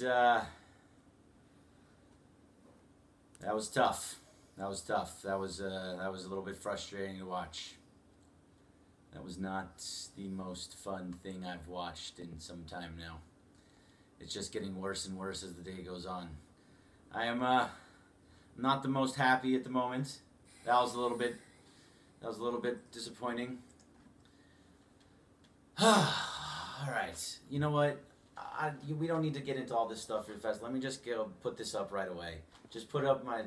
That was tough. That was tough. That was a little bit frustrating to watch. That was not the most fun thing I've watched in some time now. It's just getting worse and worse as the day goes on. I am not the most happy at the moment. That was a little bit disappointing. All right. You know what? We don't need to get into all this stuff real fast. Let me just go put this up right away. Just put up my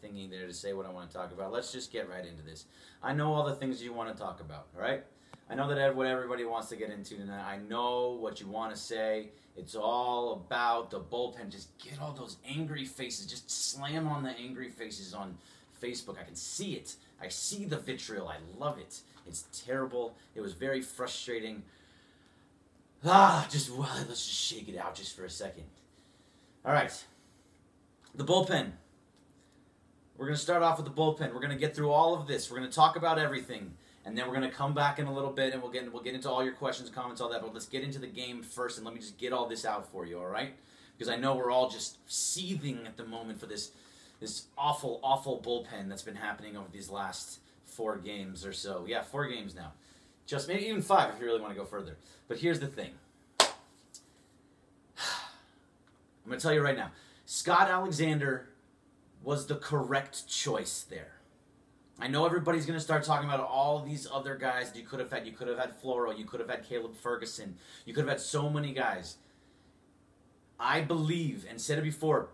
thingy there to say what I want to talk about. Let's just get right into this. I know all the things you want to talk about, all right? I know that what everybody wants to get into tonight. I know what you want to say. It's all about the bullpen. Just get all those angry faces. Just slam on the angry faces on Facebook. I can see it. I see the vitriol. I love it. It's terrible. It was very frustrating. Let's just shake it out just for a second. All right. The bullpen. We're going to start off with the bullpen. We're going to get through all of this. We're going to talk about everything. And then we're going to come back in a little bit and we'll get into all your questions, comments, all that. But let's get into the game first and let me just get all this out for you, all right? Because I know we're all just seething at the moment for this awful, awful bullpen that's been happening over these last 4 games or so. Yeah, 4 games now. Just maybe even 5 if you really want to go further. But here's the thing. I'm going to tell you right now. Scott Alexander was the correct choice there. I know everybody's going to start talking about all these other guys that you could have had. You could have had Floro. You could have had Caleb Ferguson. You could have had so many guys. I believe, and said it before,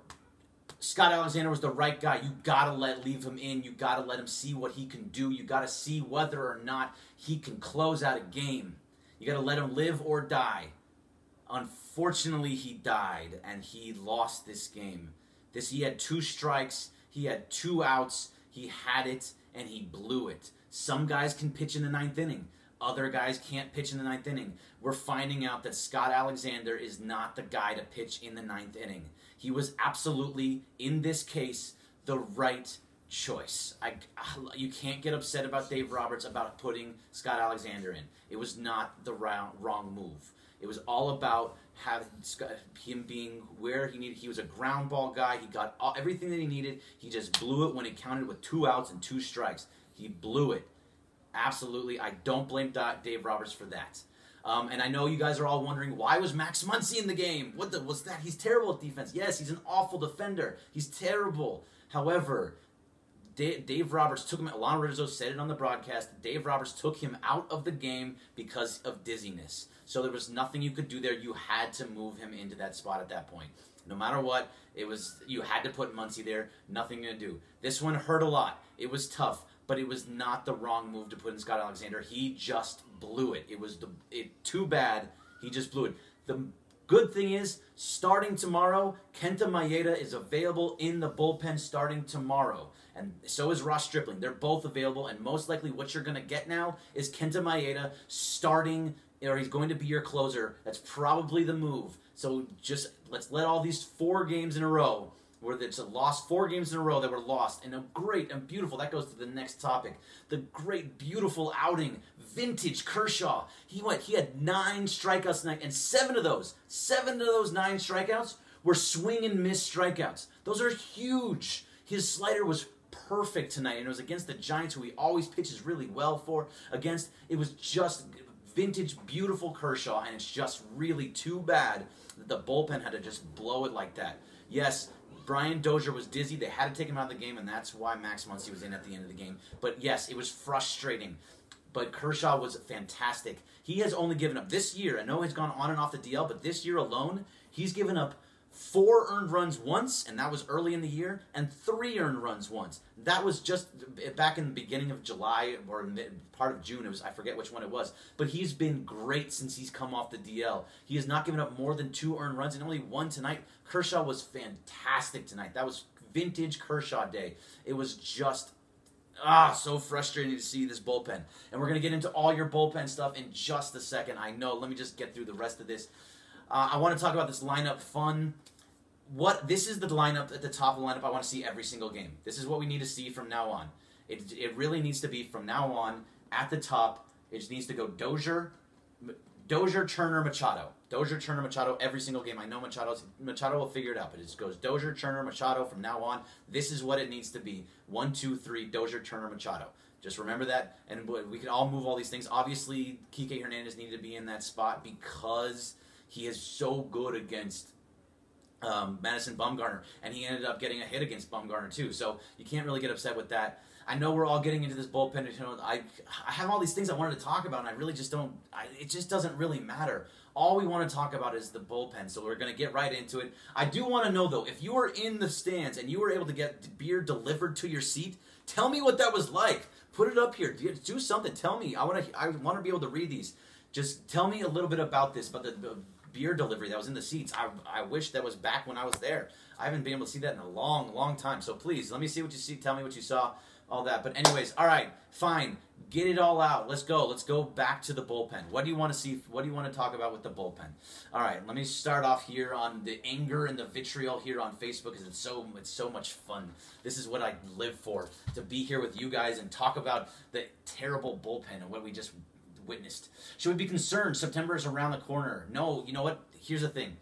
Scott Alexander was the right guy. You got to leave him in. You got to let him see what he can do. You got to see whether or not he can close out a game. You got to let him live or die. Unfortunately, he died, and he lost this game. He had 2 strikes. He had 2 outs. He had it, and he blew it. Some guys can pitch in the 9th inning. Other guys can't pitch in the 9th inning. We're finding out that Scott Alexander is not the guy to pitch in the 9th inning. He was absolutely, in this case, the right choice. You can't get upset about Dave Roberts about putting Scott Alexander in. It was not the wrong move. It was all about having him being where he needed. He was a ground ball guy. He got everything that he needed. He just blew it when it counted with 2 outs and 2 strikes. He blew it. Absolutely. I don't blame Dave Roberts for that. And I know you guys are all wondering, why was Max Muncy in the game? What was that? He's terrible at defense. Yes, he's an awful defender. He's terrible. However, Dave Roberts took him. Alon Rizzo said it on the broadcast. Dave Roberts took him out of the game because of dizziness. So there was nothing you could do there. You had to move him into that spot at that point. No matter what, you had to put Muncy there. Nothing to do. This one hurt a lot. It was tough, but it was not the wrong move to put in Scott Alexander. He just blew it. It was too bad. He just blew it. The good thing is, starting tomorrow, Kenta Maeda is available in the bullpen starting tomorrow. And so is Ross Stripling. They're both available, and most likely what you're going to get now is Kenta Maeda starting, or he's going to be your closer. That's probably the move. So just let's let all these 4 games in a row, where it's a lost 4 games in a row that were lost, and a great and beautiful, that goes to the next topic, the great, beautiful outing, vintage Kershaw. He had 9 strikeouts tonight, and 7 of those 9 strikeouts were swing and miss strikeouts. Those are huge. His slider was perfect tonight, and it was against the Giants, who he always pitches really well for. It was just vintage, beautiful Kershaw, and it's just really too bad that the bullpen had to just blow it like that. Yes, Brian Dozier was dizzy. They had to take him out of the game, and that's why Max Muncy was in at the end of the game. But yes, it was frustrating. But Kershaw was fantastic. He has only given up this year. I know he's gone on and off the DL, but this year alone, he's given up 4 earned runs once, and that was early in the year, and 3 earned runs once. That was just back in the beginning of July or part of June. I forget which one it was. But he's been great since he's come off the DL. He has not given up more than 2 earned runs, and only 1 tonight. Kershaw was fantastic tonight. That was vintage Kershaw day. It was just so frustrating to see this bullpen. And we're going to get into all your bullpen stuff in just a second. I know. Let me just get through the rest of this. I want to talk about this lineup fun. This is the lineup at the top of the lineup I want to see every single game. This is what we need to see from now on. It really needs to be from now on at the top. It just needs to go Dozier, Dozier, Turner, Machado. Dozier, Turner, Machado every single game. I know Machado will figure it out, but it just goes Dozier, Turner, Machado from now on. This is what it needs to be. 1, 2, 3, Dozier, Turner, Machado. Just remember that, and we can all move all these things. Obviously, Kike Hernandez needed to be in that spot because he is so good against Madison Bumgarner, and he ended up getting a hit against Bumgarner too. So you can't really get upset with that. I know we're all getting into this bullpen. You know, I have all these things I wanted to talk about, and I really just don't. It just doesn't really matter. All we want to talk about is the bullpen, so we're going to get right into it. I do want to know, though, if you were in the stands and you were able to get beer delivered to your seat, tell me what that was like. Put it up here. Do something. Tell me. I want to be able to read these. Just tell me a little bit about this, about the beer delivery that was in the seats. I wish that was back when I was there. I haven't been able to see that in a long, long time. So please, let me see what you see. Tell me what you saw. All that. But anyways, all right, fine. Get it all out. Let's go. Let's go back to the bullpen. What do you want to see? What do you want to talk about with the bullpen? All right, let me start off here on the anger and the vitriol here on Facebook because it's so much fun. This is what I live for, to be here with you guys and talk about the terrible bullpen and what we just witnessed. Should we be concerned? September is around the corner. No, you know what? Here's the thing.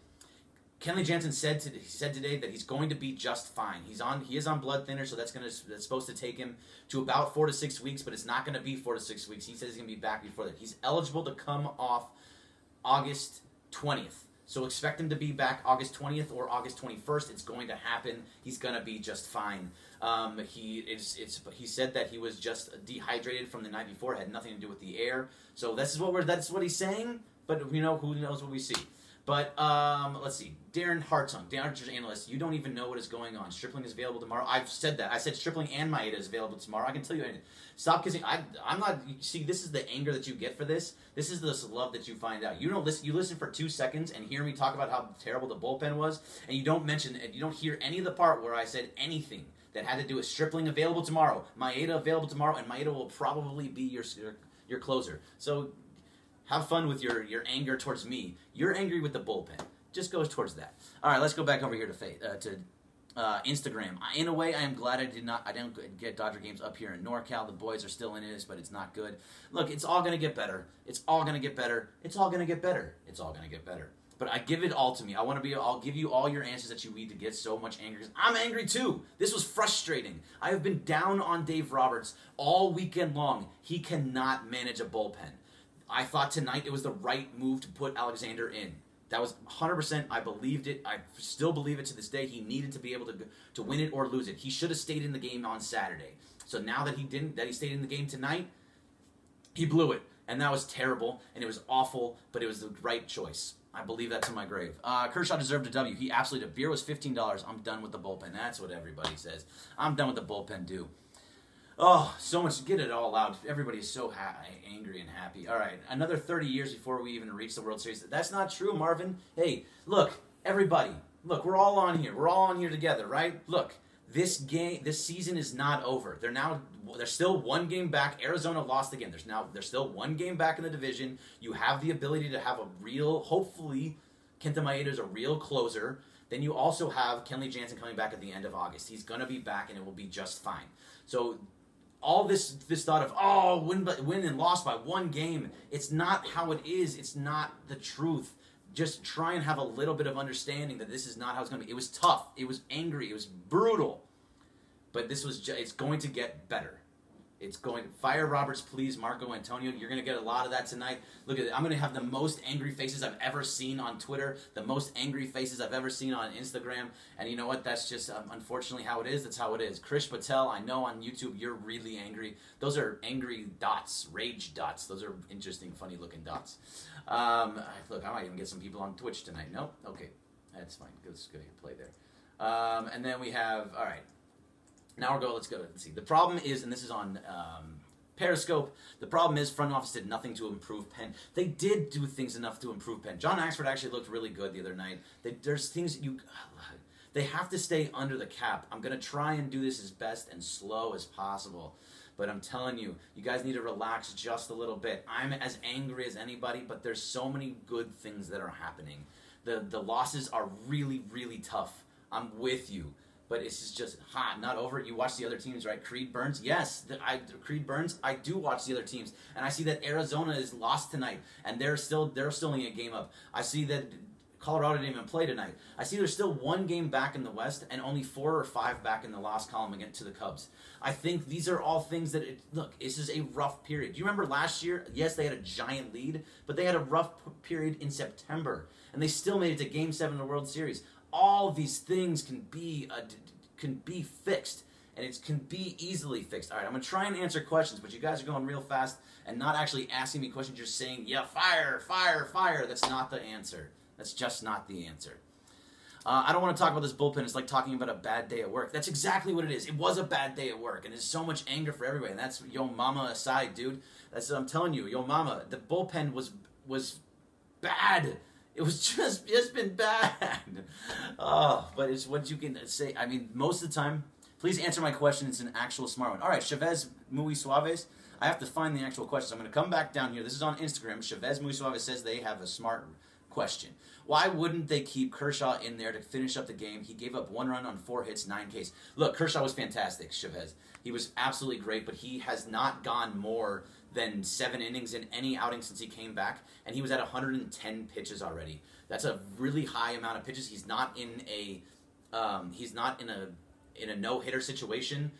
Kenley Jansen said today that he's going to be just fine. He is on blood thinner, so that's supposed to take him to about 4 to 6 weeks, but it's not going to be 4 to 6 weeks. He says he's going to be back before that. He's eligible to come off August 20th. So expect him to be back August 20th or August 21st. It's going to happen. He's going to be just fine. He said that he was just dehydrated from the night before. It had nothing to do with the air. So that's what he's saying. But who knows what we see. But let's see. Darren Hartung, the Archer's analyst, you don't even know what is going on. Stripling is available tomorrow. I've said that. I said Stripling and Maeda is available tomorrow. I can tell you anything. Stop kissing. I'm not. See, this is the anger that you get for this. This is the love that you find out. You don't listen. You listen for 2 seconds and hear me talk about how terrible the bullpen was, and you don't mention. You don't hear any of the part where I said anything that had to do with Stripling available tomorrow, Maeda available tomorrow, and Maeda will probably be your closer. So have fun with your anger towards me. You're angry with the bullpen. Just goes towards that. All right, let's go back over here to Instagram. In a way, I am glad I didn't get Dodger games up here in NorCal. The boys are still in it, but it's not good. Look, it's all going to get better. It's all going to get better. It's all going to get better. It's all going to get better. But I give it all to me. I'll give you all your answers that you need to get so much anger. Because I'm angry too. This was frustrating. I have been down on Dave Roberts all weekend long. He cannot manage a bullpen. I thought tonight it was the right move to put Alexander in. That was 100%. I believed it. I still believe it to this day. He needed to be able to win it or lose it. He should have stayed in the game on Saturday. So now that he didn't, that he stayed in the game tonight, he blew it. And that was terrible, and it was awful, but it was the right choice. I believe that to my grave. Kershaw deserved a W. He absolutely did. Beer was $15. I'm done with the bullpen. That's what everybody says. I'm done with the bullpen, too. Oh, so much. Get it all out. Everybody's so angry and happy. All right, another 30 years before we even reach the World Series. That's not true, Marvin. Hey, look, everybody. Look, we're all on here. We're all on here together, right? Look, this season is not over. They're still one game back. Arizona lost again. There's still one game back in the division. You have the ability to have a real, hopefully, Kenta Maeda is a real closer. Then you also have Kenley Jansen coming back at the end of August. He's going to be back, and it will be just fine. So all this thought of, win and lost by one game, it's not how it is. It's not the truth. Just try and have a little bit of understanding that this is not how it's going to be. It was tough. It was angry. It was brutal. But it's going to get better. It's going to fire Roberts, please, Marco Antonio. You're going to get a lot of that tonight. Look at it. I'm going to have the most angry faces I've ever seen on Twitter, the most angry faces I've ever seen on Instagram. And you know what? That's just unfortunately how it is. That's how it is. Krish Patel, I know on YouTube you're really angry. Those are angry dots, rage dots. Those are interesting, funny-looking dots. Look, I might even get some people on Twitch tonight. Nope? Okay. That's fine. Let's go ahead and play there. And then we have, all right. Now let's go. Let's see. The problem is, and this is on Periscope, the problem is front office did nothing to improve Penn. They did do things enough to improve Penn. John Axford actually looked really good the other night. There's things they have to stay under the cap. I'm going to try and do this as best and slow as possible. But I'm telling you, you guys need to relax just a little bit. I'm as angry as anybody, but there's so many good things that are happening. The losses are really, really tough. I'm with you. But it's just not over. You watch the other teams, right? Creed Burns, yes. Creed Burns, I do watch the other teams, and I see that Arizona is lost tonight, and they're still only a game up. I see that Colorado didn't even play tonight. I see there's still one game back in the West, and only 4 or 5 back in the loss column again to the Cubs. I think these are all things that look. This is a rough period. Do you remember last year? Yes, they had a giant lead, but they had a rough period in September, and they still made it to Game 7 of the World Series. All these things can be fixed, and it can be easily fixed. All right, I'm going to try and answer questions, but you guys are going real fast and not actually asking me questions. You're saying, yeah, fire, fire, fire. That's not the answer. That's just not the answer. I don't want to talk about this bullpen. It's like talking about a bad day at work. That's exactly what it is. It was a bad day at work, and there's so much anger for everybody, and that's yo mama aside, dude. That's what I'm telling you. Yo mama, the bullpen was bad. It was just been bad. Oh, but it's what you can say. I mean, most of the time, please answer my question. It's an actual smart one. All right, Chavez Muy Suaves. I have to find the actual question. So I'm going to come back down here. This is on Instagram. Chavez Muy Suaves says they have a smart question. Why wouldn't they keep Kershaw in there to finish up the game? He gave up 1 run on 4 hits, 9 Ks. Look, Kershaw was fantastic, Chavez. He was absolutely great, but he has not gone more than 7 innings in any outing since he came back, and he was at 110 pitches already. That's a really high amount of pitches. He's not in a no-hitter situation.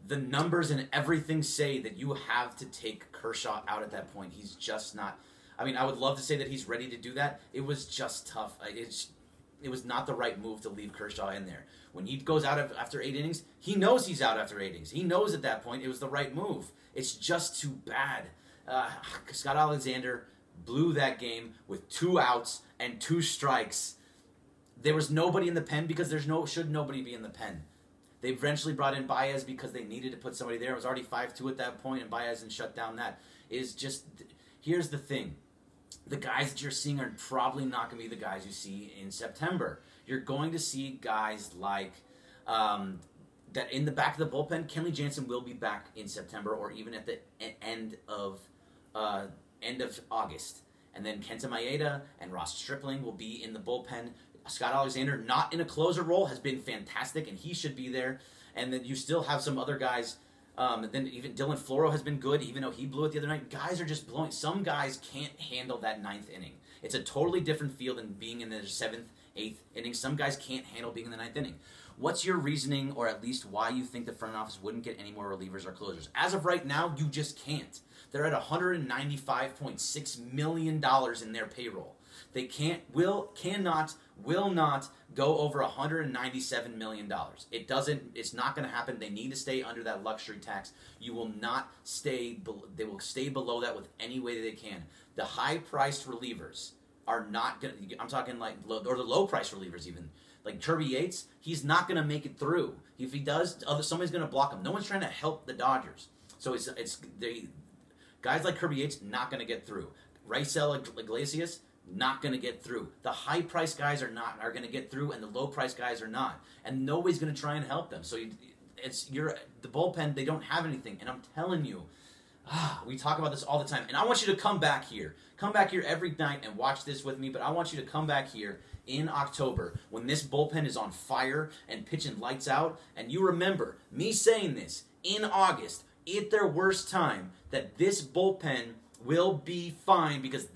The numbers and everything say that you have to take Kershaw out at that point. He's just not. I mean, I would love to say that he's ready to do that. It was just tough. It was not the right move to leave Kershaw in there. When he goes out after 8 innings, he knows he's out after 8 innings. He knows at that point it was the right move. It's just too bad. Scott Alexander blew that game with 2 outs and 2 strikes. There was nobody in the pen because should nobody be in the pen. They eventually brought in Baez because they needed to put somebody there. It was already 5-2 at that point, and Baez and shut down that. Here's the thing. The guys that you're seeing are probably not going to be the guys you see in September. You're going to see guys like that in the back of the bullpen. Kenley Jansen will be back in September or even at the end of August. And then Kenta Maeda and Ross Stripling will be in the bullpen. Scott Alexander, not in a closer role, has been fantastic, and he should be there. And then you still have some other guys. Then even Dylan Floro has been good, even though he blew it the other night. Guys are just blowing. Some guys can't handle that 9th inning. It's a totally different feel than being in the 7th, 8th inning. Some guys can't handle being in the 9th inning. What's your reasoning, or at least why you think the front office wouldn't get any more relievers or closers? As of right now, you just can't. They're at $195.6 million in their payroll. They cannot, will not go over $197 million. It's not going to happen. They need to stay under that luxury tax. They will stay below that with any way that they can. The high-priced relievers are not going to, I'm talking like, or the low-priced relievers even. Like Kirby Yates, he's not going to make it through. If he does, somebody's going to block him. No one's trying to help the Dodgers. So guys like Kirby Yates, not going to get through. Raisel Iglesias, not going to get through. The high-priced guys are going to get through, and the low-priced guys are not. And nobody's going to try and help them. So the bullpen, they don't have anything. And I'm telling you, we talk about this all the time. And I want you to come back here. Come back here every night and watch this with me. But I want you to come back here in October when this bullpen is on fire and pitching lights out. And you remember me saying this in August at their worst time, that this bullpen will be fine, because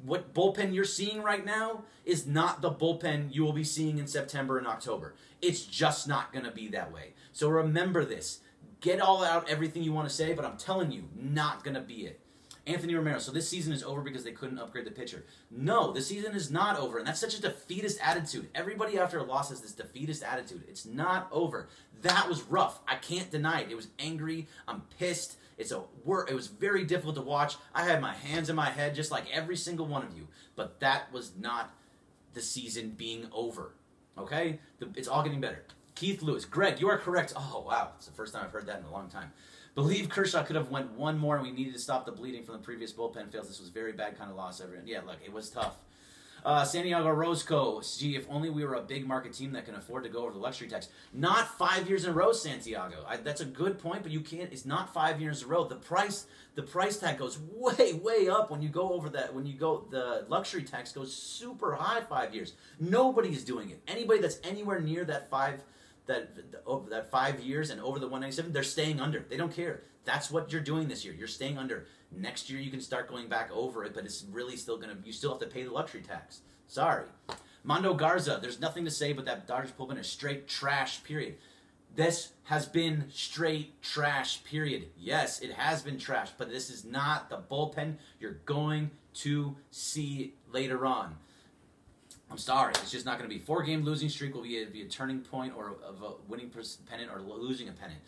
what bullpen you're seeing right now is not the bullpen you will be seeing in September and October. It's just not going to be that way. So remember this. Get all out everything you want to say, but I'm telling you, not going to be it. Anthony Romero, so this season is over because they couldn't upgrade the pitcher. No, the season is not over, and that's such a defeatist attitude. Everybody after a loss has this defeatist attitude. It's not over. That was rough. I can't deny it. It was angry. I'm pissed. It was very difficult to watch. I had my hands in my head, just like every single one of you. But that was not the season being over. Okay? It's all getting better. Keith Lewis. Greg, you are correct. Oh, wow. It's the first time I've heard that in a long time. Believe Kershaw could have went one more, and we needed to stop the bleeding from the previous bullpen fails. This was a very bad kind of loss. Yeah, look, it was tough. Santiago Roscoe. Gee, if only we were a big market team that can afford to go over the luxury tax. Not 5 years in a row, Santiago. That's a good point, but you can't. It's not 5 years in a row. The price tag goes way, way up when you go over that. The luxury tax goes super high 5 years. Nobody's doing it. Anybody that's anywhere near that over that 5 years and over the 197, they're staying under. They don't care. That's what you're doing this year. You're staying under. Next year you can start going back over it, but it's really still you still have to pay the luxury tax. Sorry. Mondo Garza, there's nothing to say but that Dodgers bullpen is straight trash, period. This has been straight trash, period. Yes, it has been trash, but this is not the bullpen you're going to see later on. I'm sorry, it's just not going to be. 4-game losing streak will be a turning point or of a winning pennant or losing a pennant.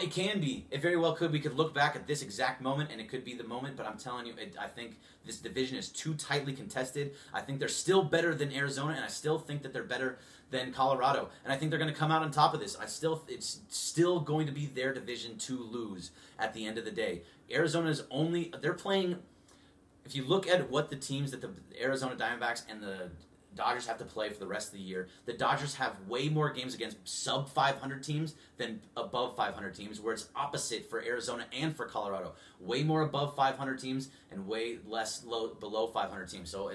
It can be. It very well could. We could look back at this exact moment, and it could be the moment, but I'm telling you, I think this division is too tightly contested. I think they're still better than Arizona, and I still think that they're better than Colorado, and I think they're going to come out on top of this. It's still going to be their division to lose at the end of the day. They're playing, if you look at what the teams that the Arizona Diamondbacks and the Dodgers have to play for the rest of the year, the Dodgers have way more games against sub-500 teams than above 500 teams, where it's opposite for Arizona and for Colorado. Way more above 500 teams and way less below 500 teams. So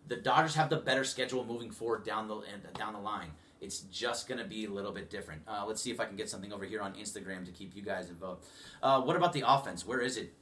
the Dodgers have the better schedule moving forward down the line. It's just going to be a little bit different. Let's see if I can get something over here on Instagram to keep you guys involved. What about the offense? Where is it?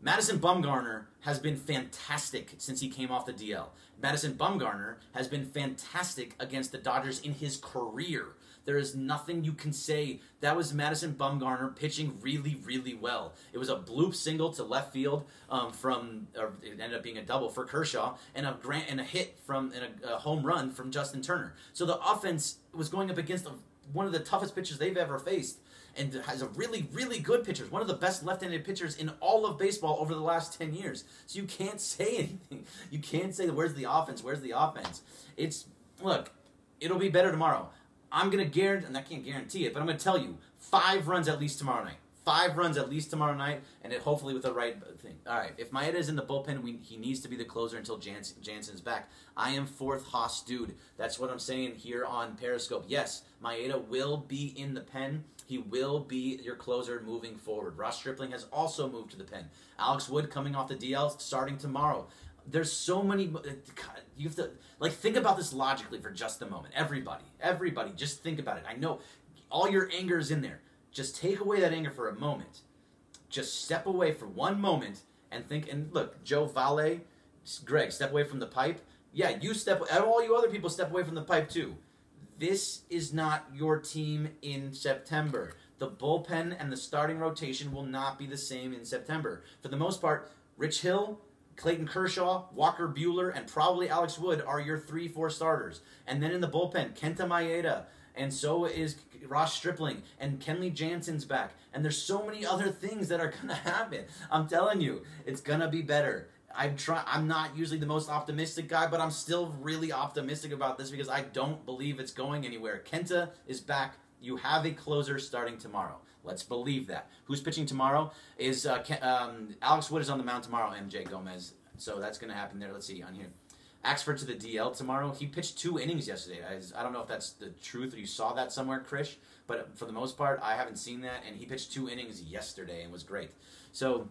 Madison Bumgarner has been fantastic since he came off the DL. Madison Bumgarner has been fantastic against the Dodgers in his career. There is nothing you can say. That was Madison Bumgarner pitching really, really well. It was a bloop single to left field it ended up being a double for Kershaw, and a hit and a home run from Justin Turner. So the offense was going up against one of the toughest pitchers they've ever faced, and has a really, really good pitcher. One of the best left-handed pitchers in all of baseball over the last 10 years. So you can't say anything. You can't say, where's the offense? Where's the offense? Look, it'll be better tomorrow. I'm going to guarantee, and I can't guarantee it, but I'm going to tell you, 5 runs at least tomorrow night. 5 runs at least tomorrow night, and hopefully with the right thing. All right, if Maeda's in the bullpen, he needs to be the closer until Jansen's back. I am fourth Haas dude. That's what I'm saying here on Periscope. Yes, Maeda will be in the pen. He will be your closer moving forward. Ross Stripling has also moved to the pen. Alex Wood coming off the DL starting tomorrow. There's so many. You have to think about this logically for just a moment. Everybody, just think about it. I know all your anger is in there. Just take away that anger for a moment. Just step away for one moment and think. And look, Joe Valle, Greg, step away from the pipe. Yeah, all you other people step away from the pipe too. This is not your team in September. The bullpen and the starting rotation will not be the same in September. For the most part, Rich Hill, Clayton Kershaw, Walker Buehler, and probably Alex Wood are your 3-4 starters. And then in the bullpen, Kenta Maeda, and so is Ross Stripling, and Kenley Jansen's back. And there's so many other things that are going to happen. I'm telling you, it's going to be better. I'm not usually the most optimistic guy, but I'm still really optimistic about this because I don't believe it's going anywhere. Kenta is back. You have a closer starting tomorrow. Let's believe that. Who's pitching tomorrow is Alex Wood is on the mound tomorrow, MJ Gomez. So that's going to happen there. Let's see on here. Axford to the DL tomorrow. He pitched 2 innings yesterday. I don't know if that's the truth or you saw that somewhere, Krish, but for the most part, I haven't seen that. And he pitched 2 innings yesterday and was great. So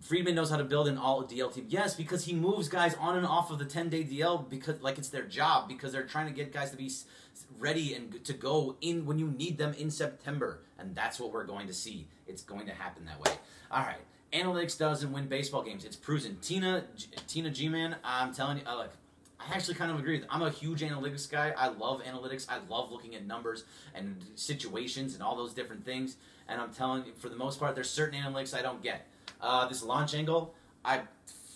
Friedman knows how to build an all DL team. Yes, because he moves guys on and off of the 10-day DL because it's their job, because they're trying to get guys to be ready and to go in when you need them in September. And that's what we're going to see. It's going to happen that way. All right. Analytics doesn't win baseball games. It's proven. Tina G-Man, I'm telling you, look, I actually kind of agree. I'm a huge analytics guy. I love analytics. I love looking at numbers and situations and all those different things. And I'm telling you, for the most part, there's certain analytics I don't get. This launch angle, I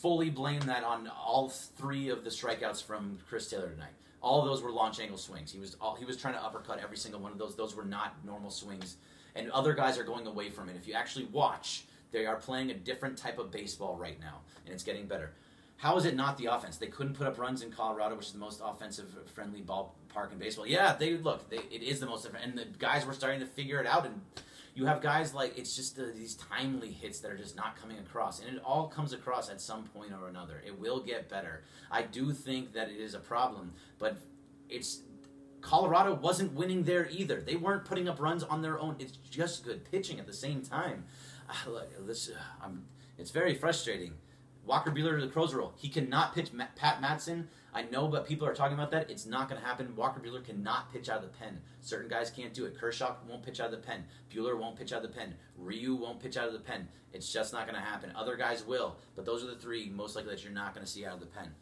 fully blame that on all 3 of the strikeouts from Chris Taylor tonight. All of those were launch angle swings. He was trying to uppercut every single one of those. Those were not normal swings. And other guys are going away from it. If you actually watch, they are playing a different type of baseball right now, and it's getting better. How is it not the offense? They couldn't put up runs in Colorado, which is the most offensive-friendly ballpark in baseball. Yeah, it is the most, and the guys were starting to figure it out, and you have guys it's just these timely hits that are just not coming across, and it all comes across at some point or another. It will get better. I do think that it is a problem, but Colorado wasn't winning there either. They weren't putting up runs on their own. It's just good pitching at the same time. Look, it's very frustrating. Walker Buehler to the Crows rule. He cannot pitch Pat Matson. I know, but people are talking about that. It's not going to happen. Walker Buehler cannot pitch out of the pen. Certain guys can't do it. Kershaw won't pitch out of the pen. Buehler won't pitch out of the pen. Ryu won't pitch out of the pen. It's just not going to happen. Other guys will, but those are the three most likely that you're not going to see out of the pen.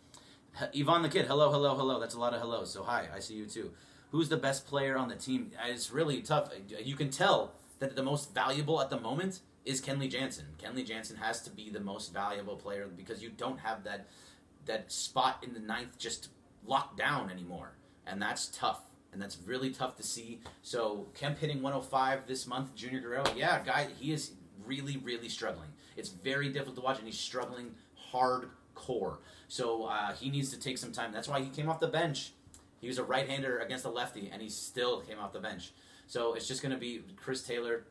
Yvonne the Kid, hello, hello, hello. That's a lot of hellos, so hi, I see you too. Who's the best player on the team? It's really tough. You can tell that the most valuable at the moment is Kenley Jansen. Kenley Jansen has to be the most valuable player because you don't have that spot in the ninth just locked down anymore. And that's tough. And that's really tough to see. So Kemp hitting 105 this month, Junior Guerrero, yeah, guy, he is really, really struggling. It's very difficult to watch, and he's struggling hardcore. So he needs to take some time. That's why he came off the bench. He was a right-hander against a lefty, and he still came off the bench. So it's just going to be Chris Taylor.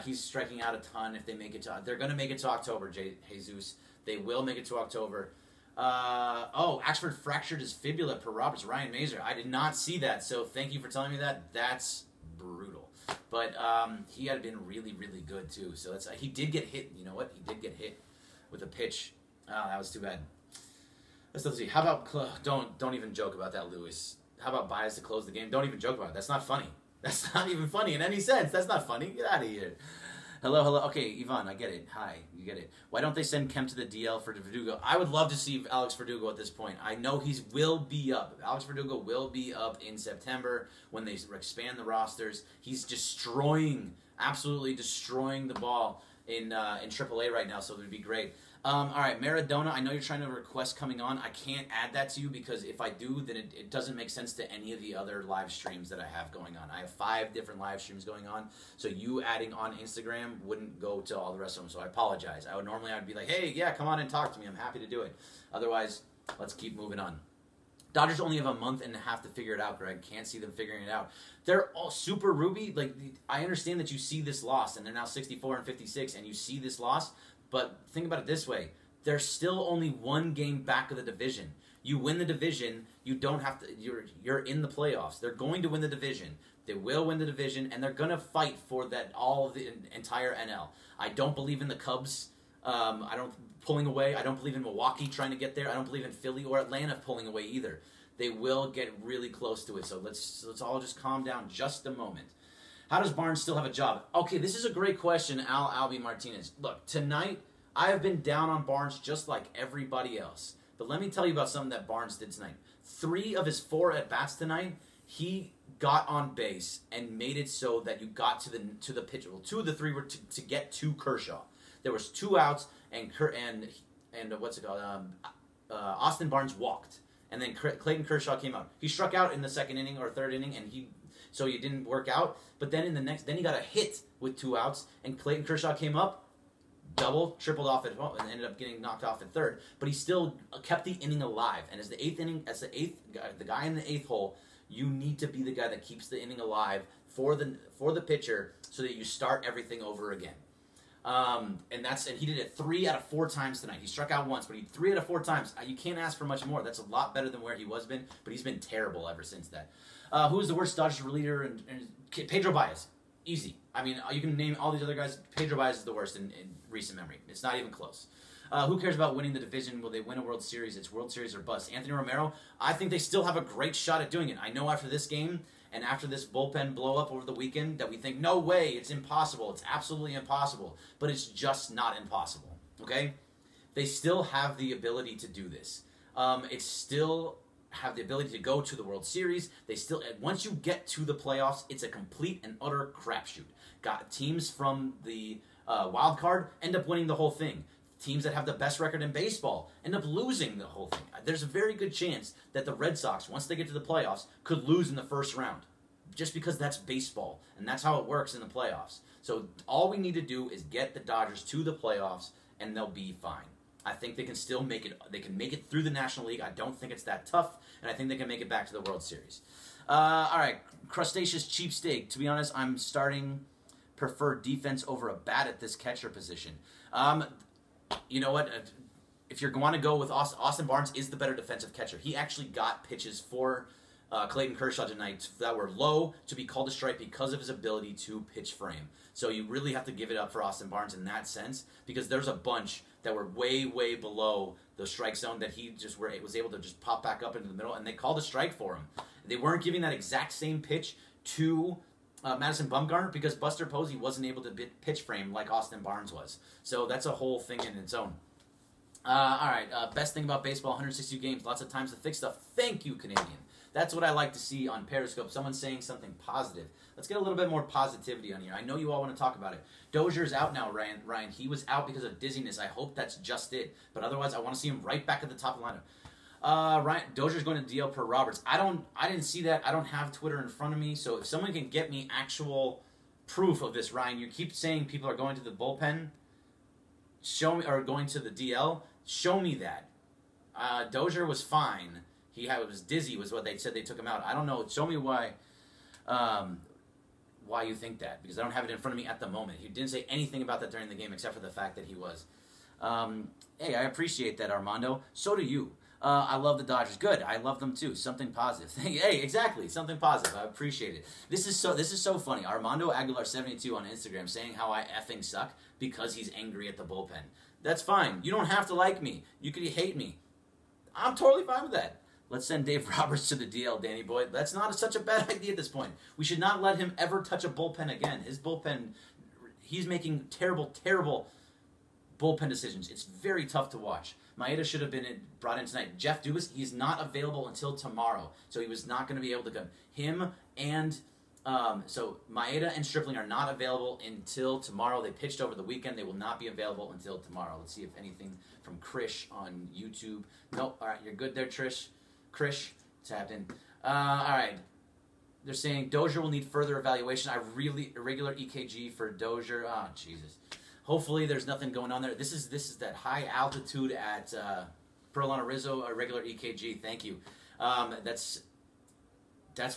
He's striking out a ton if they make it to... They're going to make it to October, Jesus. They will make it to October. Axford fractured his fibula per Roberts. Ryan Mazer. I did not see that, so thank you for telling me that. That's brutal. But he had been really, really good, too. So that's he did get hit. You know what? He did get hit with a pitch. Oh, that was too bad. Let's see. How about... Don't even joke about that, Lewis. How about Bias to close the game? Don't even joke about it. That's not funny. That's not even funny in any sense. That's not funny. Get out of here. Hello, hello. Okay, Yvonne, I get it. Hi, you get it. Why don't they send Kemp to the DL for Verdugo? I would love to see Alex Verdugo at this point. I know he will be up. Alex Verdugo will be up in September when they expand the rosters. He's absolutely destroying the ball in AAA right now, so it would be great. All right, Maradona, I know you're trying to request coming on. I can't add that to you because if I do, then it doesn't make sense to any of the other live streams that I have going on. I have 5 different live streams going on, so you adding on Instagram wouldn't go to all the rest of them, so I apologize. I'd be like, hey, yeah, come on and talk to me. I'm happy to do it. Otherwise, let's keep moving on. Dodgers only have a month and a half to figure it out, Greg. Can't see them figuring it out. They're all super Ruby. Like, I understand that you see this loss, and they're now 64 and 56, and you see this loss. But think about it this way. They're still only 1 game back of the division. You win the division, you don't have to you're in the playoffs. They're going to win the division. They will win the division, and they're going to fight for that all of the entire NL. I don't believe in the Cubs pulling away. I don't believe in Milwaukee trying to get there. I don't believe in Philly or Atlanta pulling away either. They will get really close to it. So let's all just calm down just a moment. How does Barnes still have a job? Okay, this is a great question, Albie Martinez. Look, tonight, I have been down on Barnes just like everybody else. But let me tell you about something that Barnes did tonight. 3 of his 4 at-bats tonight, he got on base and made it so that you got to the pitcher. Well, 2 of the 3 were to get to Kershaw. There was 2 outs, and Austin Barnes walked. And then Clayton Kershaw came out. He struck out in the 2nd inning or 3rd inning, and so it didn't work out. But then then he got a hit with 2 outs, and Clayton Kershaw came up, tripled off at home, and ended up getting knocked off at 3rd. But he still kept the inning alive. And as the 8th inning, the guy in the 8th hole, you need to be the guy that keeps the inning alive for the pitcher, so that you start everything over again. And he did it 3 out of 4 times tonight. He struck out once, but 3 out of 4 times. You can't ask for much more. That's a lot better than where he was been, but he's been terrible ever since that. Who is the worst Dodgers reliever? And Pedro Baez. Easy. I mean, you can name all these other guys. Pedro Baez is the worst in recent memory. It's not even close. Who cares about winning the division? Will they win a World Series? It's World Series or bust. Anthony Romero, I think they still have a great shot at doing it. I know after this game and after this bullpen blow-up over the weekend that we think, no way, it's impossible. It's absolutely impossible. But it's just not impossible, okay? They still have the ability to do this. It's still have the ability to go to the World Series. Once you get to the playoffs, it's a complete and utter crapshoot. Got teams from the wild card end up winning the whole thing. Teams that have the best record in baseball end up losing the whole thing. There's a very good chance that the Red Sox, once they get to the playoffs, could lose in the first round. Just because that's baseball, and that's how it works in the playoffs. So all we need to do is get the Dodgers to the playoffs, and they'll be fine. I think they can still make it. They can make it through the National League. I don't think it's that tough, and I think they can make it back to the World Series. All right, Crustaceous Cheapsteak. To be honest, I'm prefer defense over a bat at this catcher position. You know what? If you're going to go with Austin Barnes is the better defensive catcher. He actually got pitches for Clayton Kershaw tonight that were low to be called a strike because of his ability to pitch frame. So you really have to give it up for Austin Barnes in that sense, because there's a bunch that were way, way below the strike zone that he just was able to just pop back up into the middle, and they called a strike for him. They weren't giving that exact same pitch to Madison Bumgarner because Buster Posey wasn't able to pitch frame like Austin Barnes was. So that's a whole thing in its own. All right, best thing about baseball, 162 games, lots of times to fix stuff. Thank you, Canadian. That's what I like to see on Periscope, someone saying something positive. Let's get a little bit more positivity on here. I know you all want to talk about it. Dozier's out now, Ryan. He was out because of dizziness. I hope that's just it. But otherwise, I want to see him right back at the top of the lineup. Dozier's going to DL per Roberts. I didn't see that. I don't have Twitter in front of me. So if someone can get me actual proof of this, Ryan, you keep saying people are going to the bullpen. Show me, or going to the DL. Show me that. Dozier was fine. He was dizzy, was what they said they took him out. I don't know. Show me why you think that, because I don't have it in front of me at the moment. He didn't say anything about that during the game except for the fact that he was. Hey, I appreciate that, Armando. So do you. I love the Dodgers. Good. I love them too. Something positive. Hey, exactly. Something positive. I appreciate it. This is so funny. Armando Aguilar 72 on Instagram saying how I effing suck because he's angry at the bullpen. That's fine. You don't have to like me. You could hate me. I'm totally fine with that. Let's send Dave Roberts to the DL, Danny Boy. That's not such a bad idea at this point. We should not let him ever touch a bullpen again. His bullpen, he's making terrible, terrible bullpen decisions. It's very tough to watch. Maeda should have been brought in tonight. Jeff Dubas, he's not available until tomorrow, so he was not going to be able to come. Him and so Maeda and Stripling are not available until tomorrow. They pitched over the weekend. They will not be available until tomorrow. Let's see if anything from Krish on YouTube. Nope. All right, you're good there, Krish, tapped in. All right. They're saying Dozier will need further evaluation. Irregular EKG for Dozier. Oh, Jesus. Hopefully there's nothing going on there. This is that high altitude at Perlana Rizzo, irregular EKG. Thank you. That's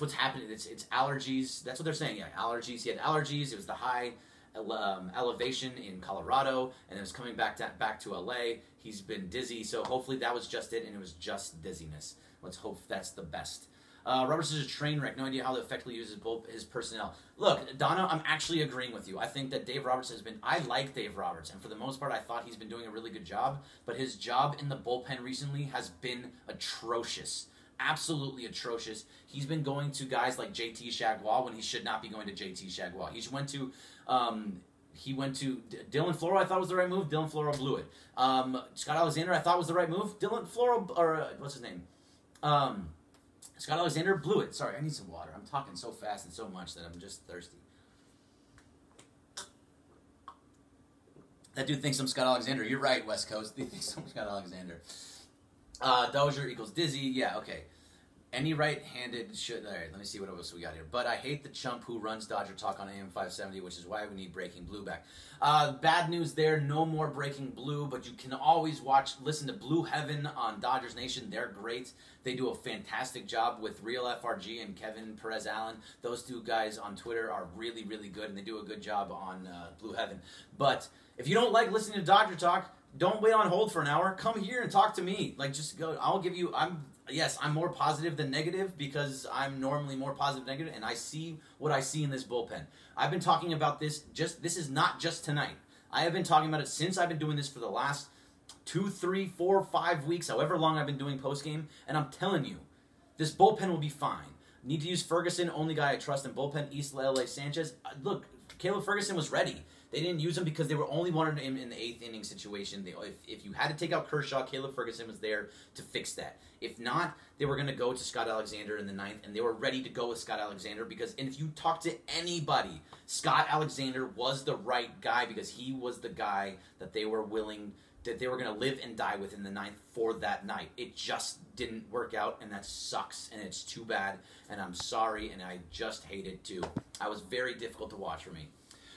what's happening. It's allergies. That's what they're saying. Yeah, allergies. He had allergies. It was the high elevation in Colorado, and it was coming back to LA. He's been dizzy, so hopefully that was just it, and it was just dizziness. Let's hope that's the best. Roberts is a train wreck. No idea how to effectively use his personnel. Look, Donna, I'm actually agreeing with you. I think that Dave Roberts I like Dave Roberts, and for the most part, I thought he's been doing a really good job, but his job in the bullpen recently has been atrocious. Absolutely atrocious. He's been going to guys like JT Chagua when he should not be going to JT Chagua. He went to Dylan Floro. I thought was the right move. Dylan Floro blew it. Scott Alexander, I thought was the right move. Dylan Floro, or what's his name? Scott Alexander blew it. Sorry, I need some water. I'm talking so fast and so much that I'm just thirsty. That dude thinks I'm Scott Alexander. You're right, West Coast. He thinks I'm Scott Alexander. Dozier equals dizzy. Yeah, okay. Any right-handed should... All right, let me see what else we got here. But I hate the chump who runs Dodger Talk on AM 570, which is why we need Breaking Blue back. Bad news there. No more Breaking Blue, but you can always listen to Blue Heaven on Dodgers Nation. They're great. They do a fantastic job with Real FRG and Kevin Perez-Allen. Those two guys on Twitter are really, really good, and they do a good job on Blue Heaven. But if you don't like listening to Dodger Talk, don't wait on hold for an hour. Come here and talk to me. Like, just go. I'll give you... I'm more positive than negative because I'm normally more positive than negative, and I see what I see in this bullpen. I've been talking about this. This is not just tonight. I have been talking about it since I've been doing this for the last 2, 3, 4, 5 weeks, however long I've been doing postgame, and I'm telling you, this bullpen will be fine. Need to use Ferguson, only guy I trust in bullpen. East LA Sanchez. Look, Caleb Ferguson was ready. They didn't use him because they were only wanted him in the 8th inning situation. If you had to take out Kershaw, Caleb Ferguson was there to fix that. If not, they were going to go to Scott Alexander in the 9th, and they were ready to go with Scott Alexander because, and if you talk to anybody, Scott Alexander was the right guy because he was the guy that they were going to live and die with in the 9th for that night. It just didn't work out, and that sucks, and it's too bad, and I'm sorry, and I just hate it too. I was very difficult to watch for me.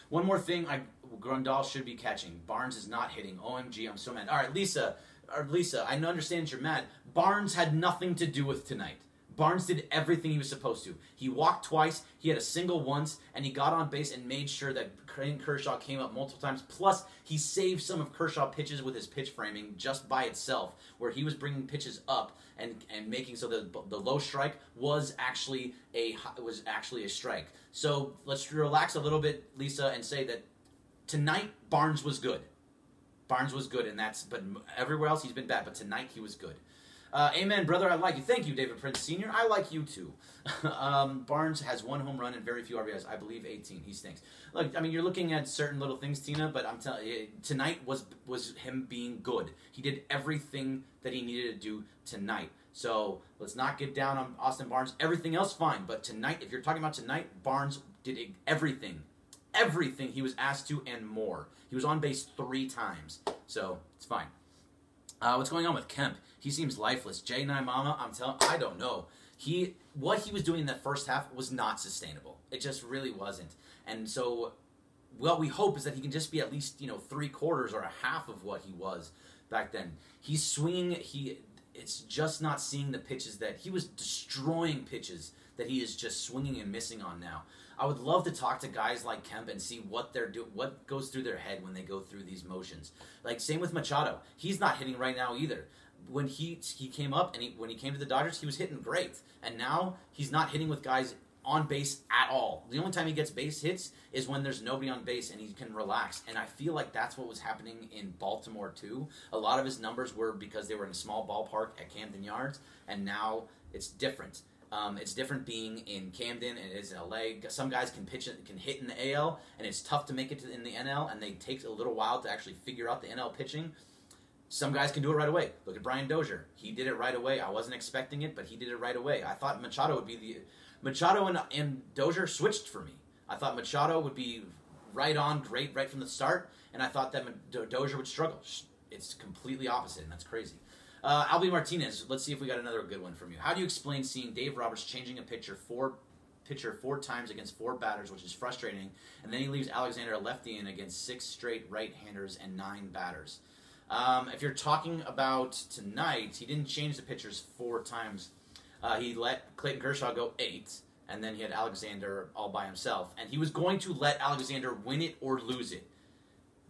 One more thing, Grandal should be catching. Barnes is not hitting. OMG, I'm so mad. All right, Lisa, I understand you're mad. Barnes had nothing to do with tonight. Barnes did everything he was supposed to. He walked twice, he had a single once, and he got on base and made sure that Kershaw came up multiple times. Plus, he saved some of Kershaw pitches with his pitch framing just by itself, where he was bringing pitches up and making so the low strike was actually a strike. So let's relax a little bit, Lisa, and say that tonight Barnes was good. Barnes was good, but everywhere else he's been bad. But tonight he was good. Amen, brother. I like you. Thank you, David Prince Sr. I like you too. Barnes has 1 home run and very few RBIs. I believe 18. He stinks. Look, I mean, you're looking at certain little things, Tina, but I'm telling you, tonight was him being good. He did everything that he needed to do tonight. So let's not get down on Austin Barnes. Everything else fine, but tonight, if you're talking about tonight, Barnes did everything he was asked to and more. He was on base 3 times, so it's fine. What's going on with Kemp? He seems lifeless. Jay Mama, I don't know. What he was doing in that first half was not sustainable. It just really wasn't. And so, what we hope is that he can just be at least 3/4 or a half of what he was back then. He's swinging. It's just not seeing the pitches that he was destroying pitches that he is just swinging and missing on now. I would love to talk to guys like Kemp and see what what goes through their head when they go through these motions. Like same with Machado. He's not hitting right now either. When he came up and when he came to the Dodgers, he was hitting great. And now he's not hitting with guys on base at all. The only time he gets base hits is when there's nobody on base and he can relax. And I feel like that's what was happening in Baltimore too. A lot of his numbers were because they were in a small ballpark at Camden Yards, and now it's different. It's different being in Camden and it is in LA. Some guys can hit in the AL, and it's tough to make it in the NL, and they take a little while to actually figure out the NL pitching. Some guys can do it right away. Look at Brian Dozier. He did it right away. I wasn't expecting it, but he did it right away. I thought Machado would be Machado and Dozier switched for me. I thought Machado would be right on, great right from the start, and I thought that Dozier would struggle. It's completely opposite, and that's crazy. Albie Martinez, let's see if we got another good one from you. How do you explain seeing Dave Roberts changing a pitcher four times against 4 batters, which is frustrating, and then he leaves Alexander a lefty in against 6 straight right-handers and 9 batters? If you're talking about tonight, he didn't change the pitchers 4 times. He let Clayton Kershaw go 8, and then he had Alexander all by himself, and he was going to let Alexander win it or lose it.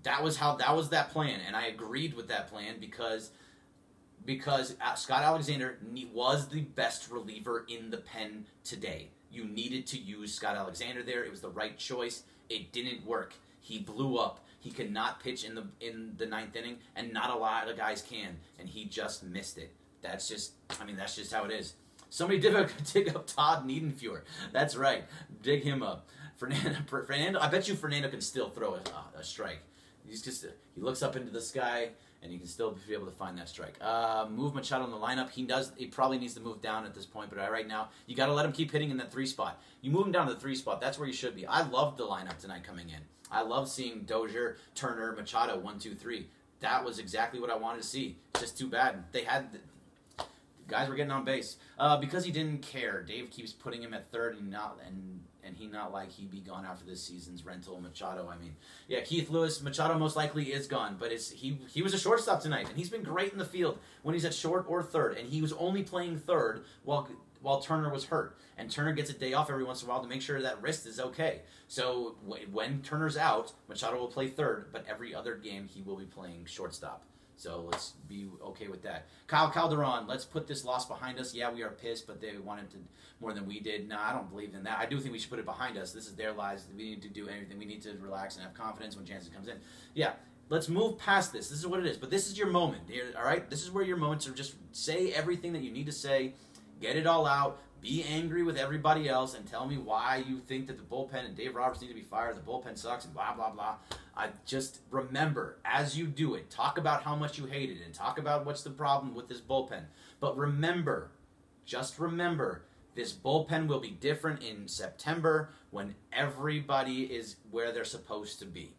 That was that plan, and I agreed with that plan because Scott Alexander was the best reliever in the pen today. You needed to use Scott Alexander there. It was the right choice. It didn't work. He blew up. He could not pitch in the 9th inning, and not a lot of guys can, and he just missed it. That's just how it is. Somebody dig up Todd Niedenfuhr. That's right. Dig him up. Fernando, I bet you Fernando can still throw a strike. He looks up into the sky, and he can still be able to find that strike. Move Machado in the lineup. He probably needs to move down at this point, but right now, you got to let him keep hitting in that 3 spot. You move him down to the 3 spot. That's where you should be. I loved the lineup tonight coming in. I love seeing Dozier, Turner, Machado, 1, 2, 3. That was exactly what I wanted to see. Just too bad. Guys were getting on base. Because he didn't care, Dave keeps putting him at 3rd and he not like he'd be gone after this season's rental. Machado, Keith Lewis, Machado most likely is gone, but he was a shortstop tonight, and he's been great in the field when he's at short or 3rd, and he was only playing 3rd while Turner was hurt. And Turner gets a day off every once in a while to make sure that wrist is okay. So when Turner's out, Machado will play 3rd, but every other game he will be playing shortstop. So let's be okay with that. Kyle Calderon, let's put this loss behind us. Yeah, we are pissed, but they wanted to more than we did. No, I don't believe in that. I do think we should put it behind us. This is their lives. We need to do everything. We need to relax and have confidence when Jansen comes in. Yeah, let's move past this. This is what it is. But this is your moment, all right? This is where your moments are. Just say everything that you need to say. Get it all out. Be angry with everybody else and tell me why you think that the bullpen and Dave Roberts need to be fired, the bullpen sucks, and blah, blah, blah. I just remember, as you do it, talk about how much you hate it and talk about what's the problem with this bullpen. But remember, just remember, this bullpen will be different in September when everybody is where they're supposed to be.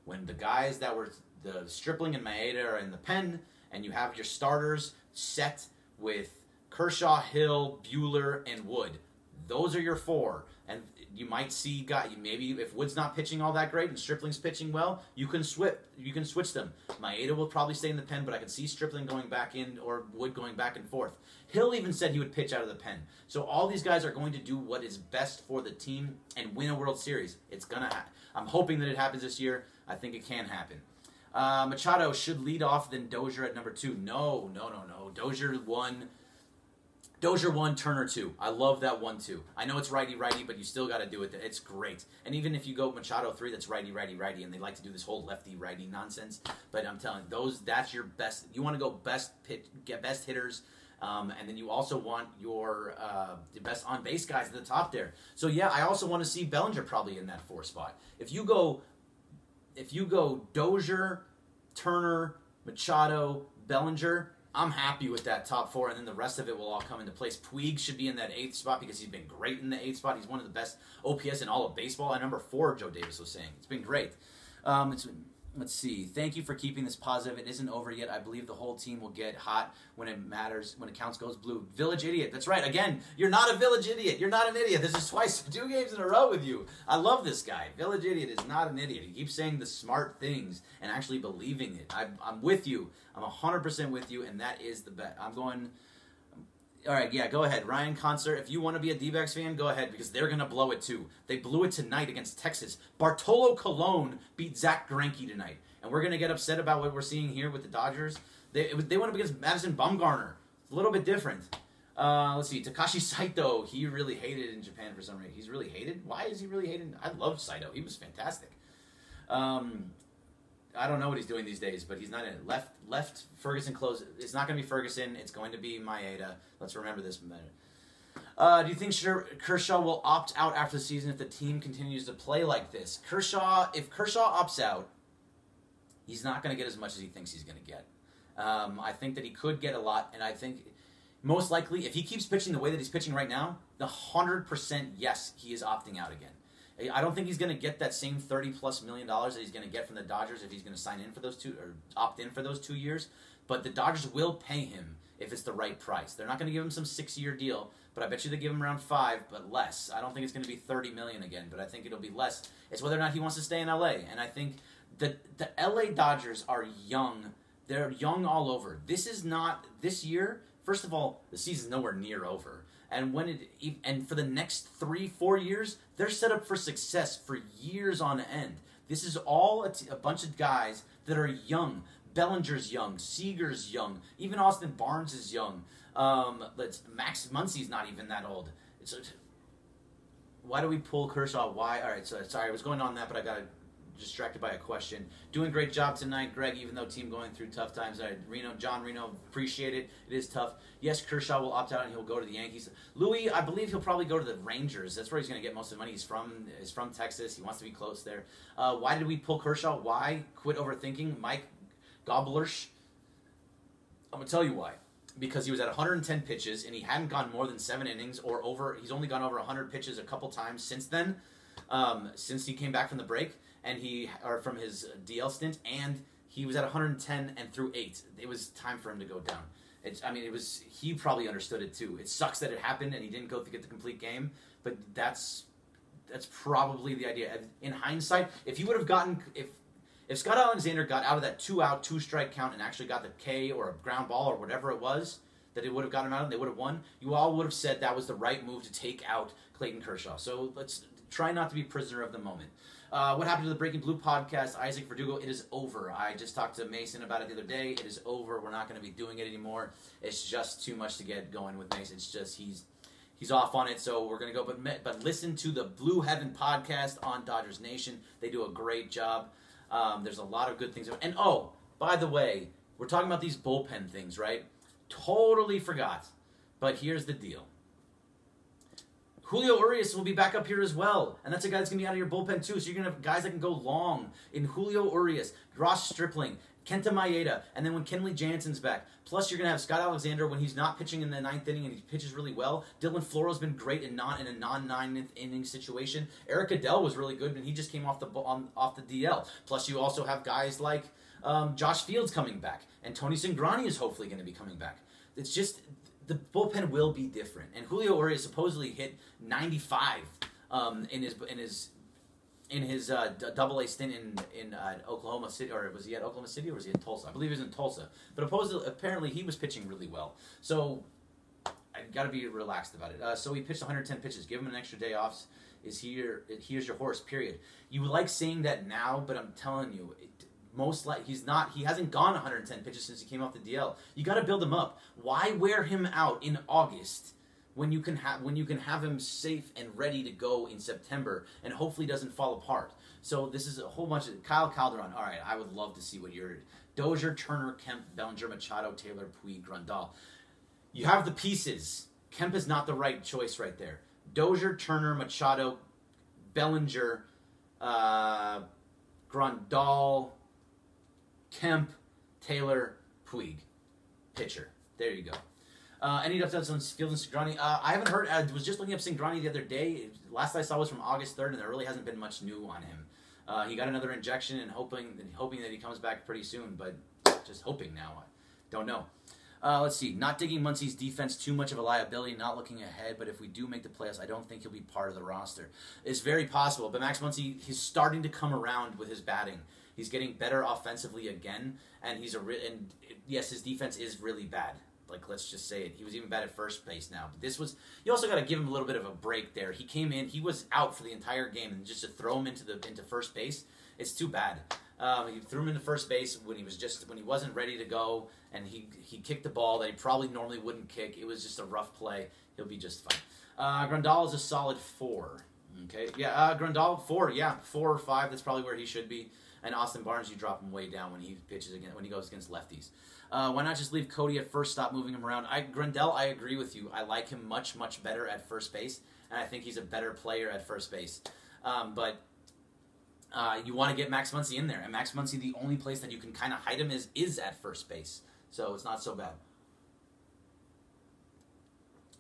When the guys that were the Stripling and Maeda are in the pen, and you have your starters set with Kershaw, Hill, Buehler, and Wood. Those are your 4. And you might see maybe if Wood's not pitching all that great and Stripling's pitching well, you can switch them. Maeda will probably stay in the pen, but I can see Stripling going back in or Wood going back and forth. Hill even said he would pitch out of the pen. So all these guys are going to do what is best for the team and win a World Series. I'm hoping that it happens this year. I think it can happen. Machado should lead off, then Dozier at number 2. No. Dozier 1, Turner 2. I love that 1-2. I know it's righty-righty, but you still got to do it. It's great. And even if you go Machado 3, that's righty-righty-righty, and they like to do this whole lefty-righty nonsense. But I'm telling you, that's your best. You want to go get best hitters, and then you also want your the best on-base guys at the top there. So, yeah, I also want to see Bellinger probably in that 4 spot. If you go Dozier, Turner, Machado, Bellinger, I'm happy with that top 4, and then the rest of it will all come into place. Puig should be in that 8th spot because he's been great in the 8th spot. He's one of the best OPS in all of baseball. At number 4, Joe Davis was saying. It's been great. Let's see. Thank you for keeping this positive. It isn't over yet. I believe the whole team will get hot when it matters, when it counts goes blue. Village Idiot. That's right. Again, you're not a Village Idiot. You're not an idiot. This is 2 games in a row with you. I love this guy. Village Idiot is not an idiot. He keeps saying the smart things and actually believing it. I'm with you. I'm 100% with you, and that is the bet. I'm going... All right, yeah, go ahead. Ryan Concert, if you want to be a D-backs fan, go ahead, because they're going to blow it too. They blew it tonight against Texas. Bartolo Colon beat Zach Greinke tonight. And we're going to get upset about what we're seeing here with the Dodgers. They went up against Madison Bumgarner. It's a little bit different. Let's see. Takashi Saito, he really hated in Japan for some reason. He's really hated? Why is he really hated? I love Saito. He was fantastic. I don't know what he's doing these days, but he's not in it. Left Ferguson close. It's not going to be Ferguson. It's going to be Maeda. Let's remember this a minute. Do you think Kershaw will opt out after the season if the team continues to play like this? If Kershaw opts out, he's not going to get as much as he thinks he's going to get. I think that he could get a lot, and I think most likely, if he keeps pitching the way that he's pitching right now, the 100% yes, he is opting out again. I don't think he's going to get that same $30+ million that he's going to get from the Dodgers if he's going to sign in for those 2 or opt in for those 2 years. But the Dodgers will pay him if it's the right price. They're not going to give him some 6-year deal, but I bet you they give him around 5, but less. I don't think it's going to be $30 million again, but I think it'll be less. It's whether or not he wants to stay in LA, and I think the LA Dodgers are young. They're young all over. This year. First of all, the season's nowhere near over. And for the next 3-4 years, they're set up for success for years on end. This is all a bunch of guys that are young. Bellinger's young, Seager's young, even Austin Barnes is young. Max Muncy's not even that old. Why do we pull Kershaw? Why? All right, so sorry, I was going on that, but I got distracted by a question. Doing a great job tonight, Greg, even though team going through tough times. John Reno, appreciate it. It is tough. Yes, Kershaw will opt out and he'll go to the Yankees. Louis, I believe he'll probably go to the Rangers. That's where he's going to get most of the money. He's from Texas. He wants to be close there. Why did we pull Kershaw? Why? Quit overthinking. Mike Goblersh. I'm going to tell you why. Because he was at 110 pitches and he hadn't gone more than 7 innings or over. He's only gone over 100 pitches a couple times since then, since he came back from the break. From his DL stint, and he was at 110 and threw 8. It was time for him to go down. He probably understood it too. It sucks that it happened and he didn't go to get the complete game, but that's probably the idea. In hindsight, if he would have gotten, if Scott Alexander got out of that 2-out, 2-strike count and actually got the K or a ground ball or whatever it was that it would have gotten him out and they would have won, you all would have said that was the right move to take out Clayton Kershaw. So let's try not to be prisoner of the moment. What happened to the Breaking Blue podcast? Isaac Verdugo, it is over. I just talked to Mason about it the other day. It is over. We're not going to be doing it anymore. It's just too much to get going with Mason. It's just he's off on it, so we're going to go. But listen to the Blue Heaven podcast on Dodgers Nation. They do a great job. There's a lot of good things. And oh, by the way, we're talking about these bullpen things, right? Totally forgot. But here's the deal. Julio Urias will be back up here as well. And that's a guy that's going to be out of your bullpen too. So you're going to have guys that can go long in Julio Urias, Ross Stripling, Kenta Maeda, and then when Kenley Jansen's back. Plus you're going to have Scott Alexander when he's not pitching in the 9th inning and he pitches really well. Dylan Floro's been great in a non-9th inning situation. Eric Adell was really good when he just came off the DL. Plus you also have guys like Josh Fields coming back. And Tony Cingrani is hopefully going to be coming back. It's just... the bullpen will be different. And Julio Urias supposedly hit 95 in his double A stint in Oklahoma City, or was he at Oklahoma City, or was he in Tulsa? I believe he was in Tulsa. But apparently he was pitching really well. So I got to be relaxed about it. So he pitched 110 pitches. Give him an extra day off. Here's your horse. Period. You like saying that now, but I'm telling you, he hasn't gone 110 pitches since he came off the DL. You got to build him up. Why wear him out in August when you can have him safe and ready to go in September and hopefully doesn't fall apart? So this is a whole bunch of Kyle Calderon. All right, I would love to see what you're Dozier, Turner, Kemp, Bellinger, Machado, Taylor, Puig, Grandal. You have the pieces. Kemp is not the right choice right there. Dozier, Turner, Machado, Bellinger, Grandal, Kemp, Taylor, Puig. Pitcher. There you go. Any updates on Field and Cingrani? I haven't heard. I was just looking up Cingrani the other day. Last I saw was from August 3rd, and there really hasn't been much new on him. He got another injection and hoping that he comes back pretty soon, but just hoping now. I don't know. Let's see. Not digging Muncy's defense too much of a liability, not looking ahead, but if we do make the playoffs, I don't think he'll be part of the roster. It's very possible, but Max Muncy, he's starting to come around with his batting. He's getting better offensively again, and yes, his defense is really bad. Like, let's just say it. He was even bad at first base now. But you also got to give him a little bit of a break there. He came in, he was out for the entire game, and just to throw him into first base, it's too bad. He threw him into first base when he wasn't ready to go, and he kicked the ball that he probably normally wouldn't kick. It was just a rough play. He'll be just fine. Grandal is a solid 4. Okay, yeah, Grandal 4, yeah, 4 or 5. That's probably where he should be. And Austin Barnes, you drop him way down when he pitches when he goes against lefties. Why not just leave Cody at first? Stop moving him around. Grandal, I agree with you. I like him much, much better at first base, and I think he's a better player at first base. But you want to get Max Muncy in there, and Max Muncy, the only place that you can kind of hide him is at first base. So it's not so bad.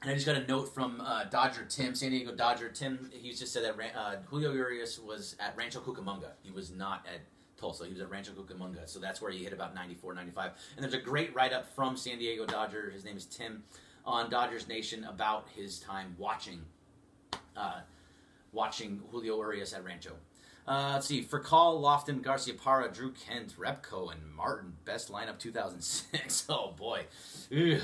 And I just got a note from Dodger Tim, San Diego Dodger Tim. He just said that Julio Urias was at Rancho Cucamonga. He was not at Tulsa. He was at Rancho Cucamonga, so that's where he hit about 94, 95. And there's a great write-up from San Diego Dodger, his name is Tim, on Dodgers Nation about his time watching Julio Urias at Rancho. Let's see, Furcal, Lofton, Garcia-Parra, Drew Kent, Repko, and Martin. Best lineup 2006. Oh, boy. Ugh.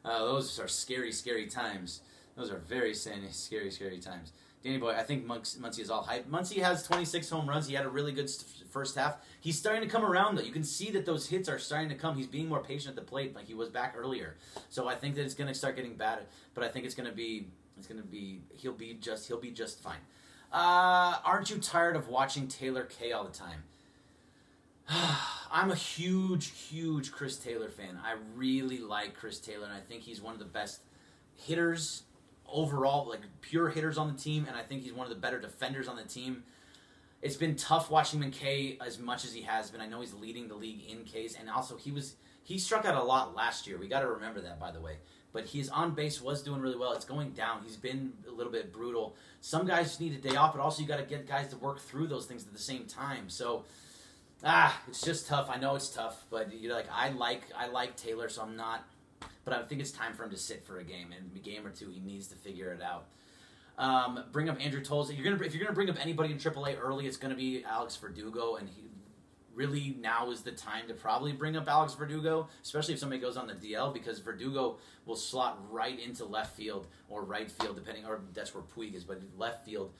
Those are scary, scary times. Those are very scary, scary times. Danny Boy, I think Muncy is all hype. Muncy has 26 home runs. He had a really good first half. He's starting to come around, though. You can see that those hits are starting to come. He's being more patient at the plate like he was back earlier. So I think that it's going to start getting bad, but I think he'll be just fine. Aren't you tired of watching Taylor K all the time? I'm a huge, huge Chris Taylor fan. I really like Chris Taylor, and I think he's one of the best hitters overall, like pure hitters on the team, and I think he's one of the better defenders on the team. It's been tough watching him in K as much as he has been. I know he's leading the league in Ks, and also he struck out a lot last year. We got to remember that, by the way. But his on base was doing really well. It's going down. He's been a little bit brutal. Some guys just need a day off, but also you got to get guys to work through those things at the same time. So, it's just tough. I know it's tough, but I like Taylor, so I'm not. But I think it's time for him to sit for a game or two. He needs to figure it out. Bring up Andrew Tolles. If you're gonna bring up anybody in AAA early, it's gonna be Alex Verdugo, and he really now is the time to probably bring up Alex Verdugo, especially if somebody goes on the DL, because Verdugo will slot right into left field or right field, or that's where Puig is, but left field,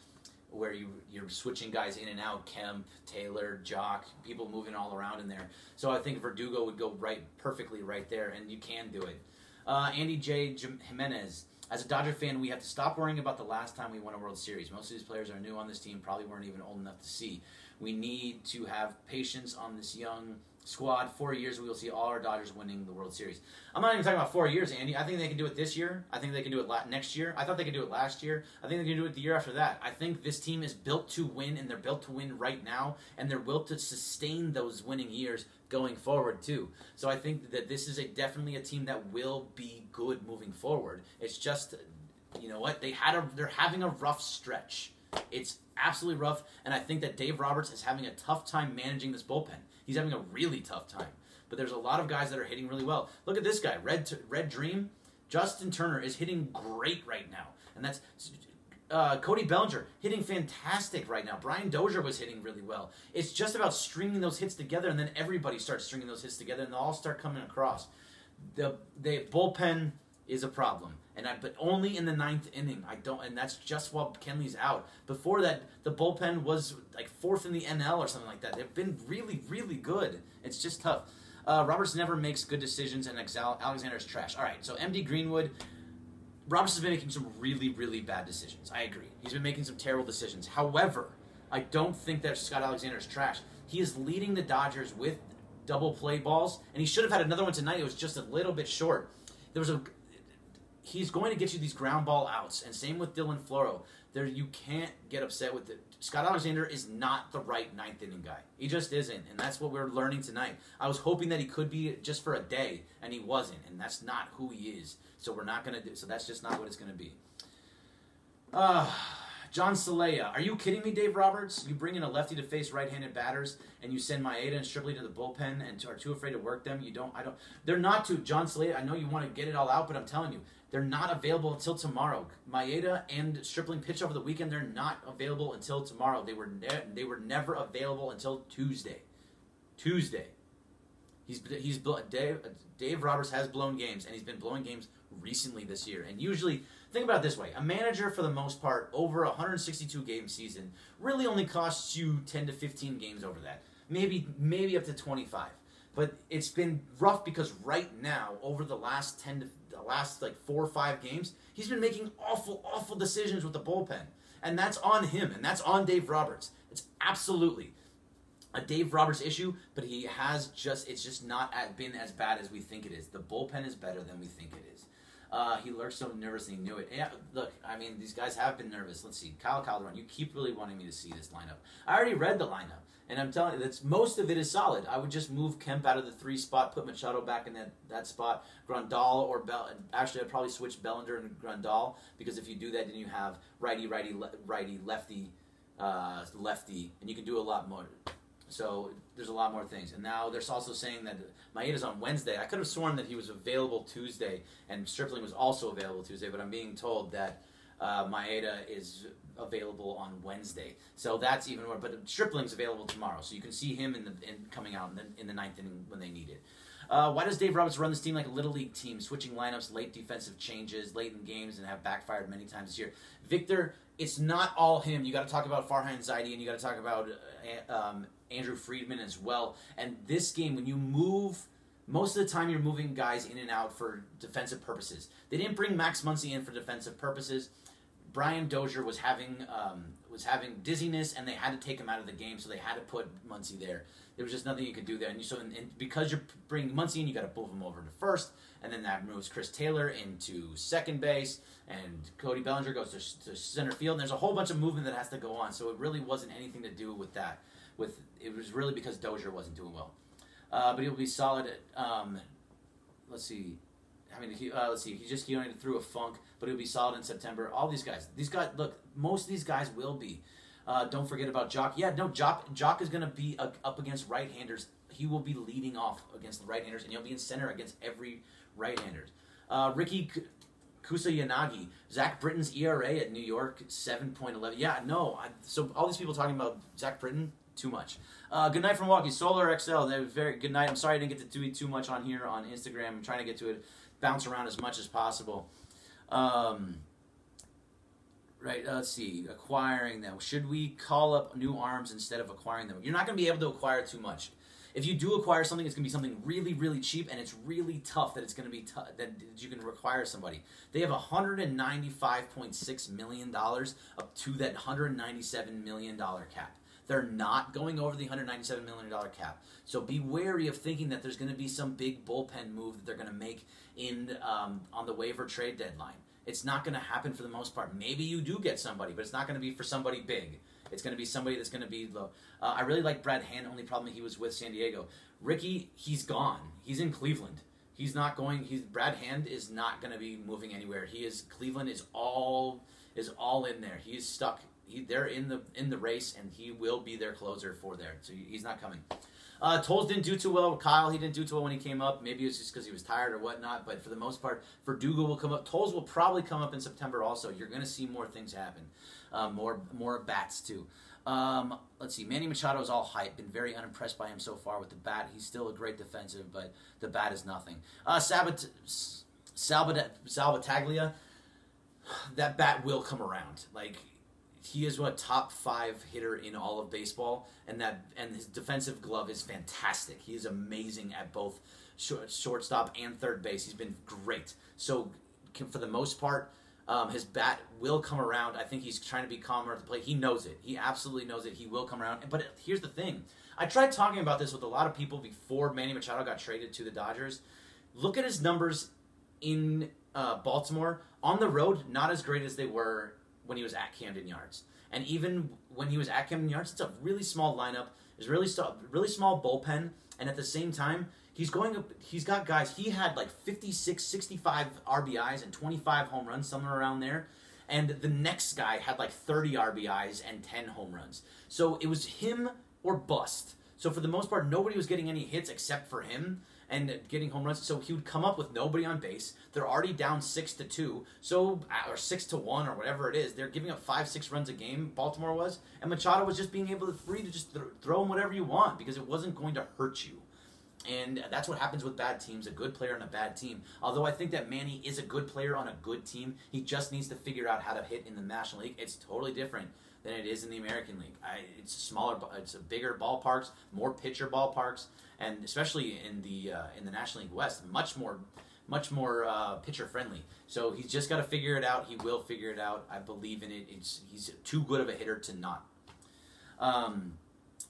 where you're switching guys in and out, Kemp, Taylor, Jock, people moving all around in there. So I think Verdugo would go perfectly right there, and you can do it. Andy J. Jimenez. As a Dodger fan, we have to stop worrying about the last time we won a World Series. Most of these players are new on this team, probably weren't even old enough to see. We need to have patience on this young squad. 4 years, we will see all our Dodgers winning the World Series. I'm not even talking about 4 years, Andy. I think they can do it this year. I think they can do it next year. I thought they could do it last year. I think they can do it the year after that. I think this team is built to win, and they're built to win right now, and they're built to sustain those winning years going forward too. So I think that this is definitely a team that will be good moving forward. It's just, you know what, they're having a rough stretch. It's absolutely rough, and I think that Dave Roberts is having a tough time managing this bullpen. He's having a really tough time. But there's a lot of guys that are hitting really well. Look at this guy, Red Dream. Justin Turner is hitting great right now, and that's Cody Bellinger hitting fantastic right now. Brian Dozier was hitting really well. It's just about stringing those hits together, and then everybody starts stringing those hits together, and they all start coming across. The bullpen is a problem, but only in the ninth inning. And that's just while Kenley's out. Before that, the bullpen was like fourth in the NL or something like that. They've been really, really good. It's just tough. Roberts never makes good decisions, and Alexander's trash. All right, so MD Greenwood. Roberts has been making some really, really bad decisions. I agree. He's been making some terrible decisions. However, I don't think that Scott Alexander is trash. He is leading the Dodgers with double play balls, and he should have had another one tonight. It was just a little bit short. He's going to get you these ground ball outs, and same with Dylan Floro. You can't get upset with it. Scott Alexander is not the right ninth inning guy. He just isn't, and that's what we're learning tonight. I was hoping that he could be just for a day, and he wasn't, and that's not who he is. So we're not going to do. So that's just not what it's going to be. John Salea, are you kidding me, Dave Roberts? You bring in a lefty to face right-handed batters, and you send Maeda and Stripley to the bullpen, and are too afraid to work them. They're not too. John Salea, I know you want to get it all out, but I'm telling you, they're not available until tomorrow. Maeda and Stripling pitch over the weekend. They're not available until tomorrow. They were never available until Tuesday. Dave Roberts has blown games, and he's been blowing games recently this year. And usually, think about it this way. A manager, for the most part, over a 162-game season, really only costs you 10 to 15 games over that. Maybe up to 25. But it's been rough because right now, over the last 4 or 5 games, he's been making awful decisions with the bullpen. And that's on him, and that's on Dave Roberts. It's absolutely a Dave Roberts issue, but it's just not been as bad as we think it is. The bullpen is better than we think it is. He looked so nervous and he knew it. Yeah, look, I mean, these guys have been nervous. Let's see. Kyle Calderon, you keep really wanting me to see this lineup. I already read the lineup, and I'm telling you, most of it is solid. I would just move Kemp out of the 3 spot, put Machado back in that spot, Grandal or Actually, I'd probably switch Bellinger and Grandal, because if you do that, then you have righty, lefty, and you can do a lot more. So there's a lot more things. And now they're also saying that Maeda's on Wednesday. I could have sworn that he was available Tuesday and Stripling was also available Tuesday, but I'm being told that Maeda is available on Wednesday. So that's even more. But Stripling's available tomorrow, so you can see him coming out in the ninth inning when they need it. Why does Dave Roberts run this team like a Little League team, switching lineups, late defensive changes, late in games, and have backfired many times this year? Victor, it's not all him. You got to talk about Farhan Zaidi, and you got to talk about Andrew Friedman as well. And this game, when you move, most of the time you're moving guys in and out for defensive purposes. They didn't bring Max Muncy in for defensive purposes. Brian Dozier was having dizziness, and they had to take him out of the game, so they had to put Muncy there. There was just nothing you could do there. And because you're bringing Muncy in, you got to move him over to first, and then that moves Chris Taylor into second base, and Cody Bellinger goes to center field. And there's a whole bunch of movement that has to go on, so it really wasn't anything to do with that. It was really because Dozier wasn't doing well. But he'll be solid at, let's see. He only threw a funk, but he'll be solid in September. All these guys, look, most of these guys will be. Don't forget about Jock. Yeah, no, Jock is going to be up against right-handers. He will be leading off against the right-handers, and he'll be in center against every right-hander. Ricky Kusayanagi, Zach Britton's ERA at New York, 7.11. Yeah, no. So all these people talking about Zach Britton, too much. Good night from Milwaukee. Solar XL, very good night. I'm sorry I didn't get to do too much on here on Instagram. I'm trying to get to it, bounce around as much as possible. Right, let's see. Acquiring them. Should we call up new arms instead of acquiring them? You're not going to be able to acquire too much. If you do acquire something, it's going to be something really, really cheap, and it's really tough that it's going to be that you can require somebody. They have $195.6 million up to that $197 million cap. They're not going over the $197 million cap. So be wary of thinking that there's going to be some big bullpen move that they're going to make on the waiver trade deadline. It's not going to happen for the most part. Maybe you do get somebody, but it's not going to be for somebody big. It's going to be somebody that's going to be low. I really like Brad Hand. Only problem, he was with San Diego. Ricky, he's gone. He's in Cleveland. He's not going. Brad Hand is not going to be moving anywhere. Cleveland is all in there. He is stuck. They're in the race, and he will be their closer for there. So he's not coming. Tolles didn't do too well with Kyle. He didn't do too well when he came up. Maybe it was just because he was tired or whatnot. But for the most part, Verdugo will come up. Tolles will probably come up in September also. You're going to see more things happen. More bats, too. Let's see. Manny Machado is all hype. Been very unimpressed by him so far with the bat. He's still a great defensive, but the bat is nothing. Salvataglia, that bat will come around. Like, he is what, top 5 hitter in all of baseball, and his defensive glove is fantastic. He is amazing at both shortstop and third base. He's been great. So for the most part, his bat will come around. I think he's trying to be calmer at the plate. He knows it. He absolutely knows it. He will come around. But here's the thing. I tried talking about this with a lot of people before Manny Machado got traded to the Dodgers. Look at his numbers in Baltimore. On the road, not as great as they were when he was at Camden Yards. And even when he was at Camden Yards, it's a really small lineup. It's really small bullpen. And at the same time, he's got guys. He had like 56, 65 RBIs and 25 home runs, somewhere around there. And the next guy had like 30 RBIs and 10 home runs. So it was him or bust. So for the most part, nobody was getting any hits except for him and getting home runs. So he would come up with nobody on base. They're already down 6-2, or 6-1, or whatever it is. They're giving up 5-6 runs a game, Baltimore was, and Machado was just being able to just throw him whatever you want because it wasn't going to hurt you. And that's what happens with bad teams, a good player on a bad team. Although I think that Manny is a good player on a good team, he just needs to figure out how to hit in the National League. It's totally different than it is in the American League. It's a bigger ballparks, more pitcher ballparks, and especially in the National League West, much more pitcher friendly. So he's just got to figure it out. He will figure it out. I believe in it. He's too good of a hitter to not.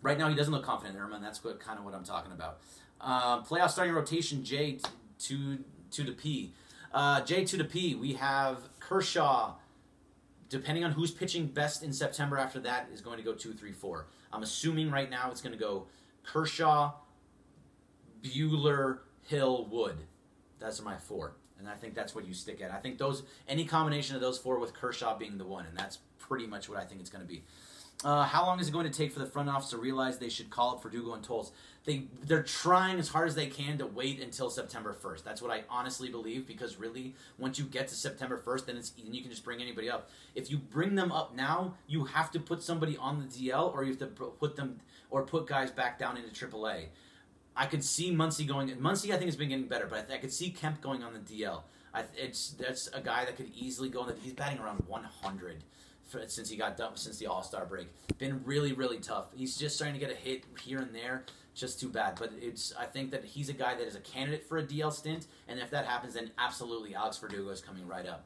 Right now he doesn't look confident, Irma, and that's kind of what I'm talking about. Playoff starting rotation, J to the P. J to the P, we have Kershaw. Depending on who's pitching best in September after that is going to go 2, 3, 4. I'm assuming right now it's going to go Kershaw, Buehler, Hill, Wood. That's my 4. And I think that's what you stick at. I think any combination of those 4 with Kershaw being the one, and that's pretty much what I think it's going to be. How long is it going to take for the front office to realize they should call up Verdugo and Tolles? They're trying as hard as they can to wait until September 1st. That's what I honestly believe, because really, once you get to September 1st, then you can just bring anybody up. If you bring them up now, you have to put somebody on the DL, or you have to put guys back down into AAA. I could see Muncy going. Muncy, I think, has been getting better, but I could see Kemp going on the DL. That's a guy that could easily go on he's batting around 100. Since he got done, since the All-Star break. Been really, really tough. He's just starting to get a hit here and there. Just too bad. But I think that he's a guy that is a candidate for a DL stint, and if that happens, then absolutely Alex Verdugo is coming right up.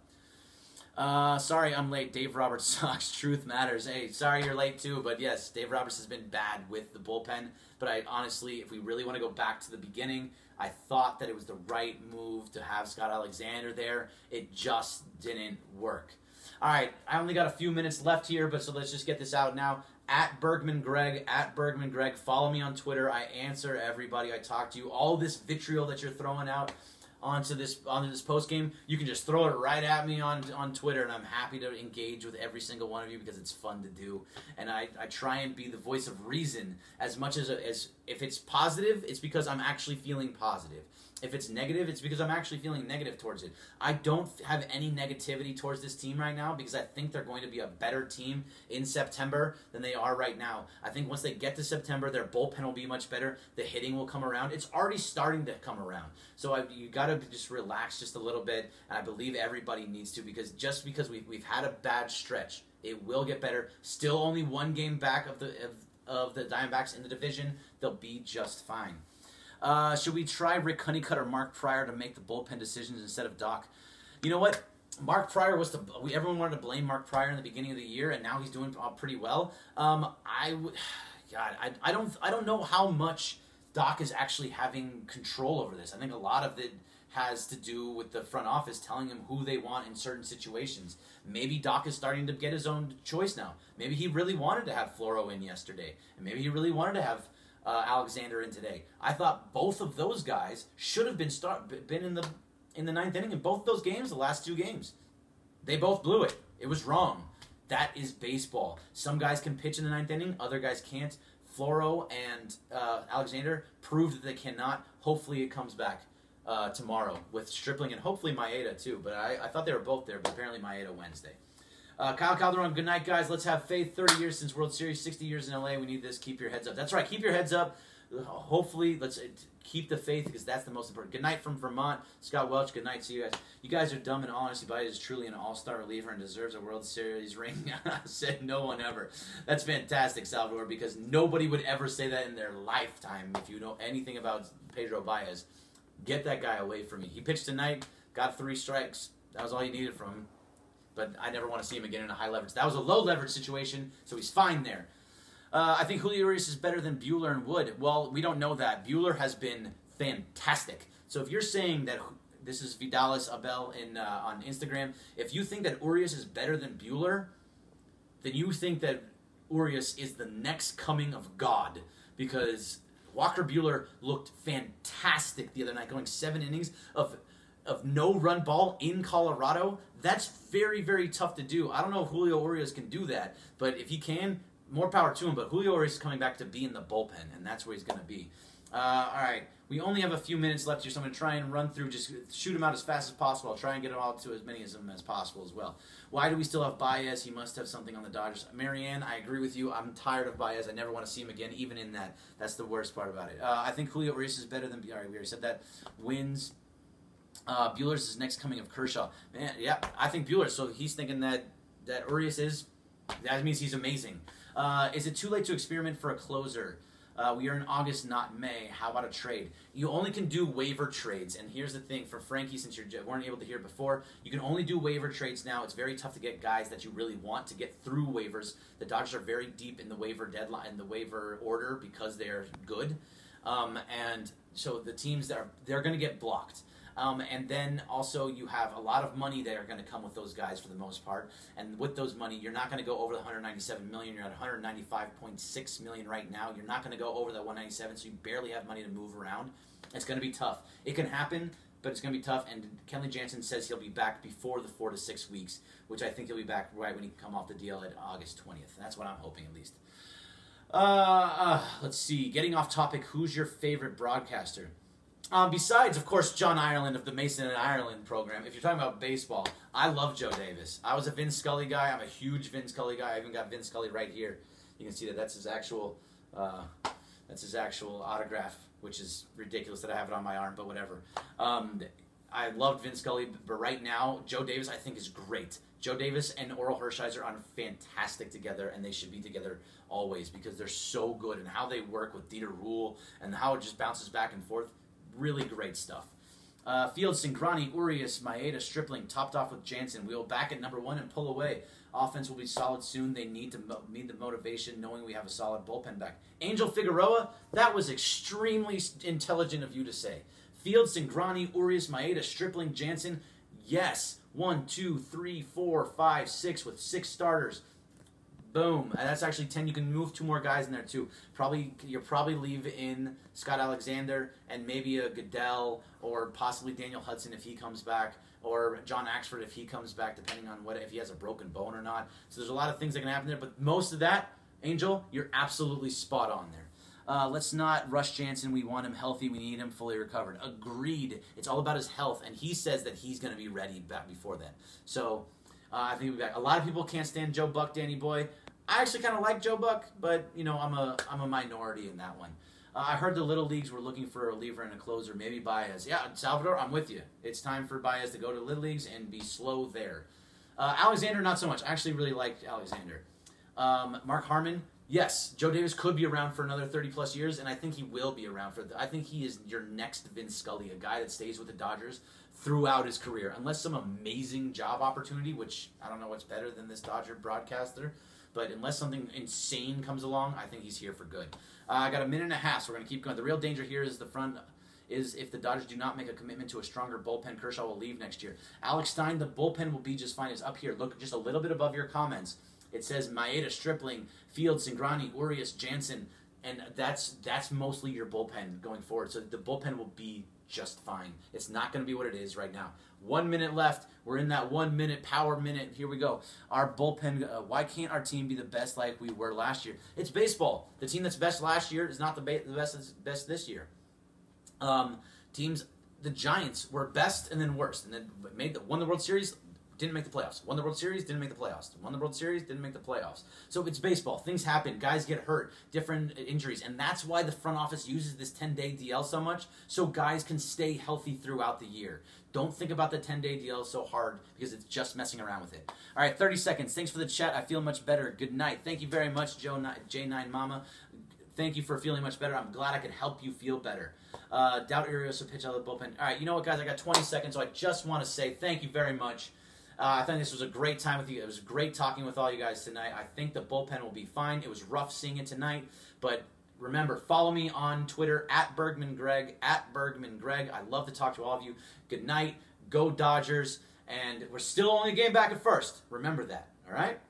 Sorry I'm late. Dave Roberts sucks. Truth matters. Hey, sorry you're late too, but yes, Dave Roberts has been bad with the bullpen. But I honestly, if we really want to go back to the beginning, I thought that it was the right move to have Scott Alexander there. It just didn't work. All right, I only got a few minutes left here, so let's just get this out now. At Bergman Greg, follow me on Twitter. I answer everybody. I talk to you. All this vitriol that you're throwing out onto this post game, you can just throw it right at me on Twitter, and I'm happy to engage with every single one of you because it's fun to do. And I try and be the voice of reason as much as if it's positive, it's because I'm actually feeling positive. If it's negative, it's because I'm actually feeling negative towards it. I don't have any negativity towards this team right now because I think they're going to be a better team in September than they are right now. I think once they get to September, their bullpen will be much better. The hitting will come around. It's already starting to come around. So you got to just relax just a little bit, and I believe everybody needs to, because just because we've had a bad stretch, it will get better. Still only one game back of the Diamondbacks in the division. They'll be just fine. Should we try Rick Honeycutt or Mark Pryor to make the bullpen decisions instead of Doc? You know what? Mark Pryor everyone wanted to blame Mark Pryor in the beginning of the year, and now he's doing pretty well. I don't know how much Doc is actually having control over this. I think a lot of it has to do with the front office telling him who they want in certain situations. Maybe Doc is starting to get his own choice now. Maybe he really wanted to have Floro in yesterday, and maybe he really wanted to have Alexander in today. I thought both of those guys should have been in the ninth inning in both of those games, the last 2 games. They both blew it. It was wrong. That is baseball. Some guys can pitch in the ninth inning, other guys can't. Floro and Alexander proved that they cannot. Hopefully it comes back tomorrow with Stripling and hopefully Maeda too. But I thought they were both there, but apparently Maeda Wednesday. Kyle Calderon, good night, guys. Let's have faith. 30 years since World Series, 60 years in LA. We need this. Keep your heads up. That's right. Keep your heads up. Hopefully, let's keep the faith because that's the most important. Good night from Vermont. Scott Welch, good night to you guys. You guys are dumb in all honesty. Baez is truly an all-star reliever and deserves a World Series ring. Said no one ever. That's fantastic, Salvador, because nobody would ever say that in their lifetime. If you know anything about Pedro Baez, get that guy away from me. He pitched tonight, got 3 strikes. That was all you needed from him. But I never want to see him again in a high leverage. That was a low leverage situation, so he's fine there. I think Julio Urias is better than Buehler and Wood. Well, we don't know that. Buehler has been fantastic. So if you're saying that, this is Vidalis Abel on Instagram, if you think that Urias is better than Buehler, then you think that Urias is the next coming of God. Because Walker Buehler looked fantastic the other night, going 7 innings of no-run ball in Colorado. That's very, very tough to do. I don't know if Julio Urias can do that, but if he can, more power to him. But Julio Urias is coming back to be in the bullpen, and that's where he's going to be. All right, we only have a few minutes left here, so I'm going to try and run through, just shoot them out as fast as possible. I'll try and get them all to as many of them as possible as well. Why do we still have Baez? He must have something on the Dodgers. Marianne, I agree with you. I'm tired of Baez. I never want to see him again, even in that. That's the worst part about it. I think Julio Urias is better than, all right, we already said that. Wins. Buehler's his next coming of Kershaw. Man, yeah, I think Buehler. So he's thinking that Urias is. That means he's amazing. Is it too late to experiment for a closer? We are in August, not May. How about a trade? You only can do waiver trades. And here's the thing for Frankie, since you weren't able to hear it before, you can only do waiver trades now. It's very tough to get guys that you really want to get through waivers. The Dodgers are very deep in the waiver deadline, in the waiver order because they're good. And so the teams they're going to get blocked. And then also you have a lot of money that are going to come with those guys for the most part. And with those money, you're not going to go over the $197 million. You're at $195.6 million right now. You're not going to go over that $197, so you barely have money to move around. It's going to be tough. It can happen, but it's going to be tough. And Kenley Jansen says he'll be back before the 4 to 6 weeks, which I think he'll be back right when he come off the deal at August 20th. That's what I'm hoping at least. Let's see. Getting off topic, who's your favorite broadcaster? Besides, of course, John Ireland of the Mason and Ireland program, if you're talking about baseball, I love Joe Davis. I was a Vin Scully guy. I'm a huge Vin Scully guy. I even got Vin Scully right here. You can see that that's his actual autograph, which is ridiculous that I have it on my arm, but whatever. I loved Vin Scully, but right now, Joe Davis I think is great. Joe Davis and Oral Hershiser are fantastic together, and they should be together always because they're so good, and how they work with Dieter Ruhl and how it just bounces back and forth. Really great stuff. Fields, Cingrani, Urias, Maeda, Stripling, topped off with Jansen. We will back at number 1 and pull away. Offense will be solid soon. They need the motivation, knowing we have a solid bullpen back. Angel Figueroa, that was extremely intelligent of you to say. Fields, Cingrani, Urias, Maeda, Stripling, Jansen. Yes. 1, 2, 3, 4, 5, 6 with 6 starters. Boom. And that's actually 10. You can move 2 more guys in there, too. You'll probably leave in Scott Alexander and maybe a Goodell or possibly Daniel Hudson if he comes back, or John Axford if he comes back, depending on if he has a broken bone or not. So there's a lot of things that can happen there. But most of that, Angel, you're absolutely spot on there. Let's not rush Jansen. We want him healthy. We need him fully recovered. Agreed. It's all about his health. And he says that he's going to be ready back before then. So I think we'll be back. A lot of people can't stand Joe Buck, Danny Boy. I actually kind of like Joe Buck, but I'm a minority in that one. I heard the Little Leagues were looking for a reliever and a closer, maybe Baez. Yeah, Salvador, I'm with you. It's time for Baez to go to Little Leagues and be slow there. Alexander, not so much. I actually really liked Alexander. Mark Harmon, yes, Joe Davis could be around for another 30-plus years, and I think he will be around I think he is your next Vin Scully, a guy that stays with the Dodgers throughout his career, unless some amazing job opportunity, which I don't know what's better than this Dodger broadcaster. But unless something insane comes along, I think he's here for good. I got a minute and a half, so we're going to keep going. The real danger here is if the Dodgers do not make a commitment to a stronger bullpen, Kershaw will leave next year. Alex Stein, the bullpen will be just fine. It's up here. Look just a little bit above your comments. It says Maeda, Stripling, Fields, Cingrani, Urias, Jansen, and that's mostly your bullpen going forward. So the bullpen will be just fine. It's not going to be what it is right now. 1 minute left. We're in that 1 minute power minute. Here we go. Our bullpen, why can't our team be the best like we were last year? It's baseball. The team that's best last year is not the best this year. The Giants were best and then worst, and then won the World Series, didn't make the playoffs. Won the World Series, didn't make the playoffs. Won the World Series, didn't make the playoffs. So it's baseball. Things happen. Guys get hurt. Different injuries. And that's why the front office uses this 10-day DL so much, so guys can stay healthy throughout the year. Don't think about the 10-day DL so hard because it's just messing around with it. All right, 30 seconds. Thanks for the chat. I feel much better. Good night. Thank you very much, J9 Mama. Thank you for feeling much better. I'm glad I could help you feel better. Doubt Urias will pitch out of the bullpen. All right, you know what, guys? I got 20 seconds, so I just want to say thank you very much. I think this was a great time with you. It was great talking with all you guys tonight. I think the bullpen will be fine. It was rough seeing it tonight, but remember, follow me on Twitter, @BergmanGreg, @BergmanGreg. I love to talk to all of you. Good night. Go Dodgers. And we're still only a game back at first. Remember that, all right?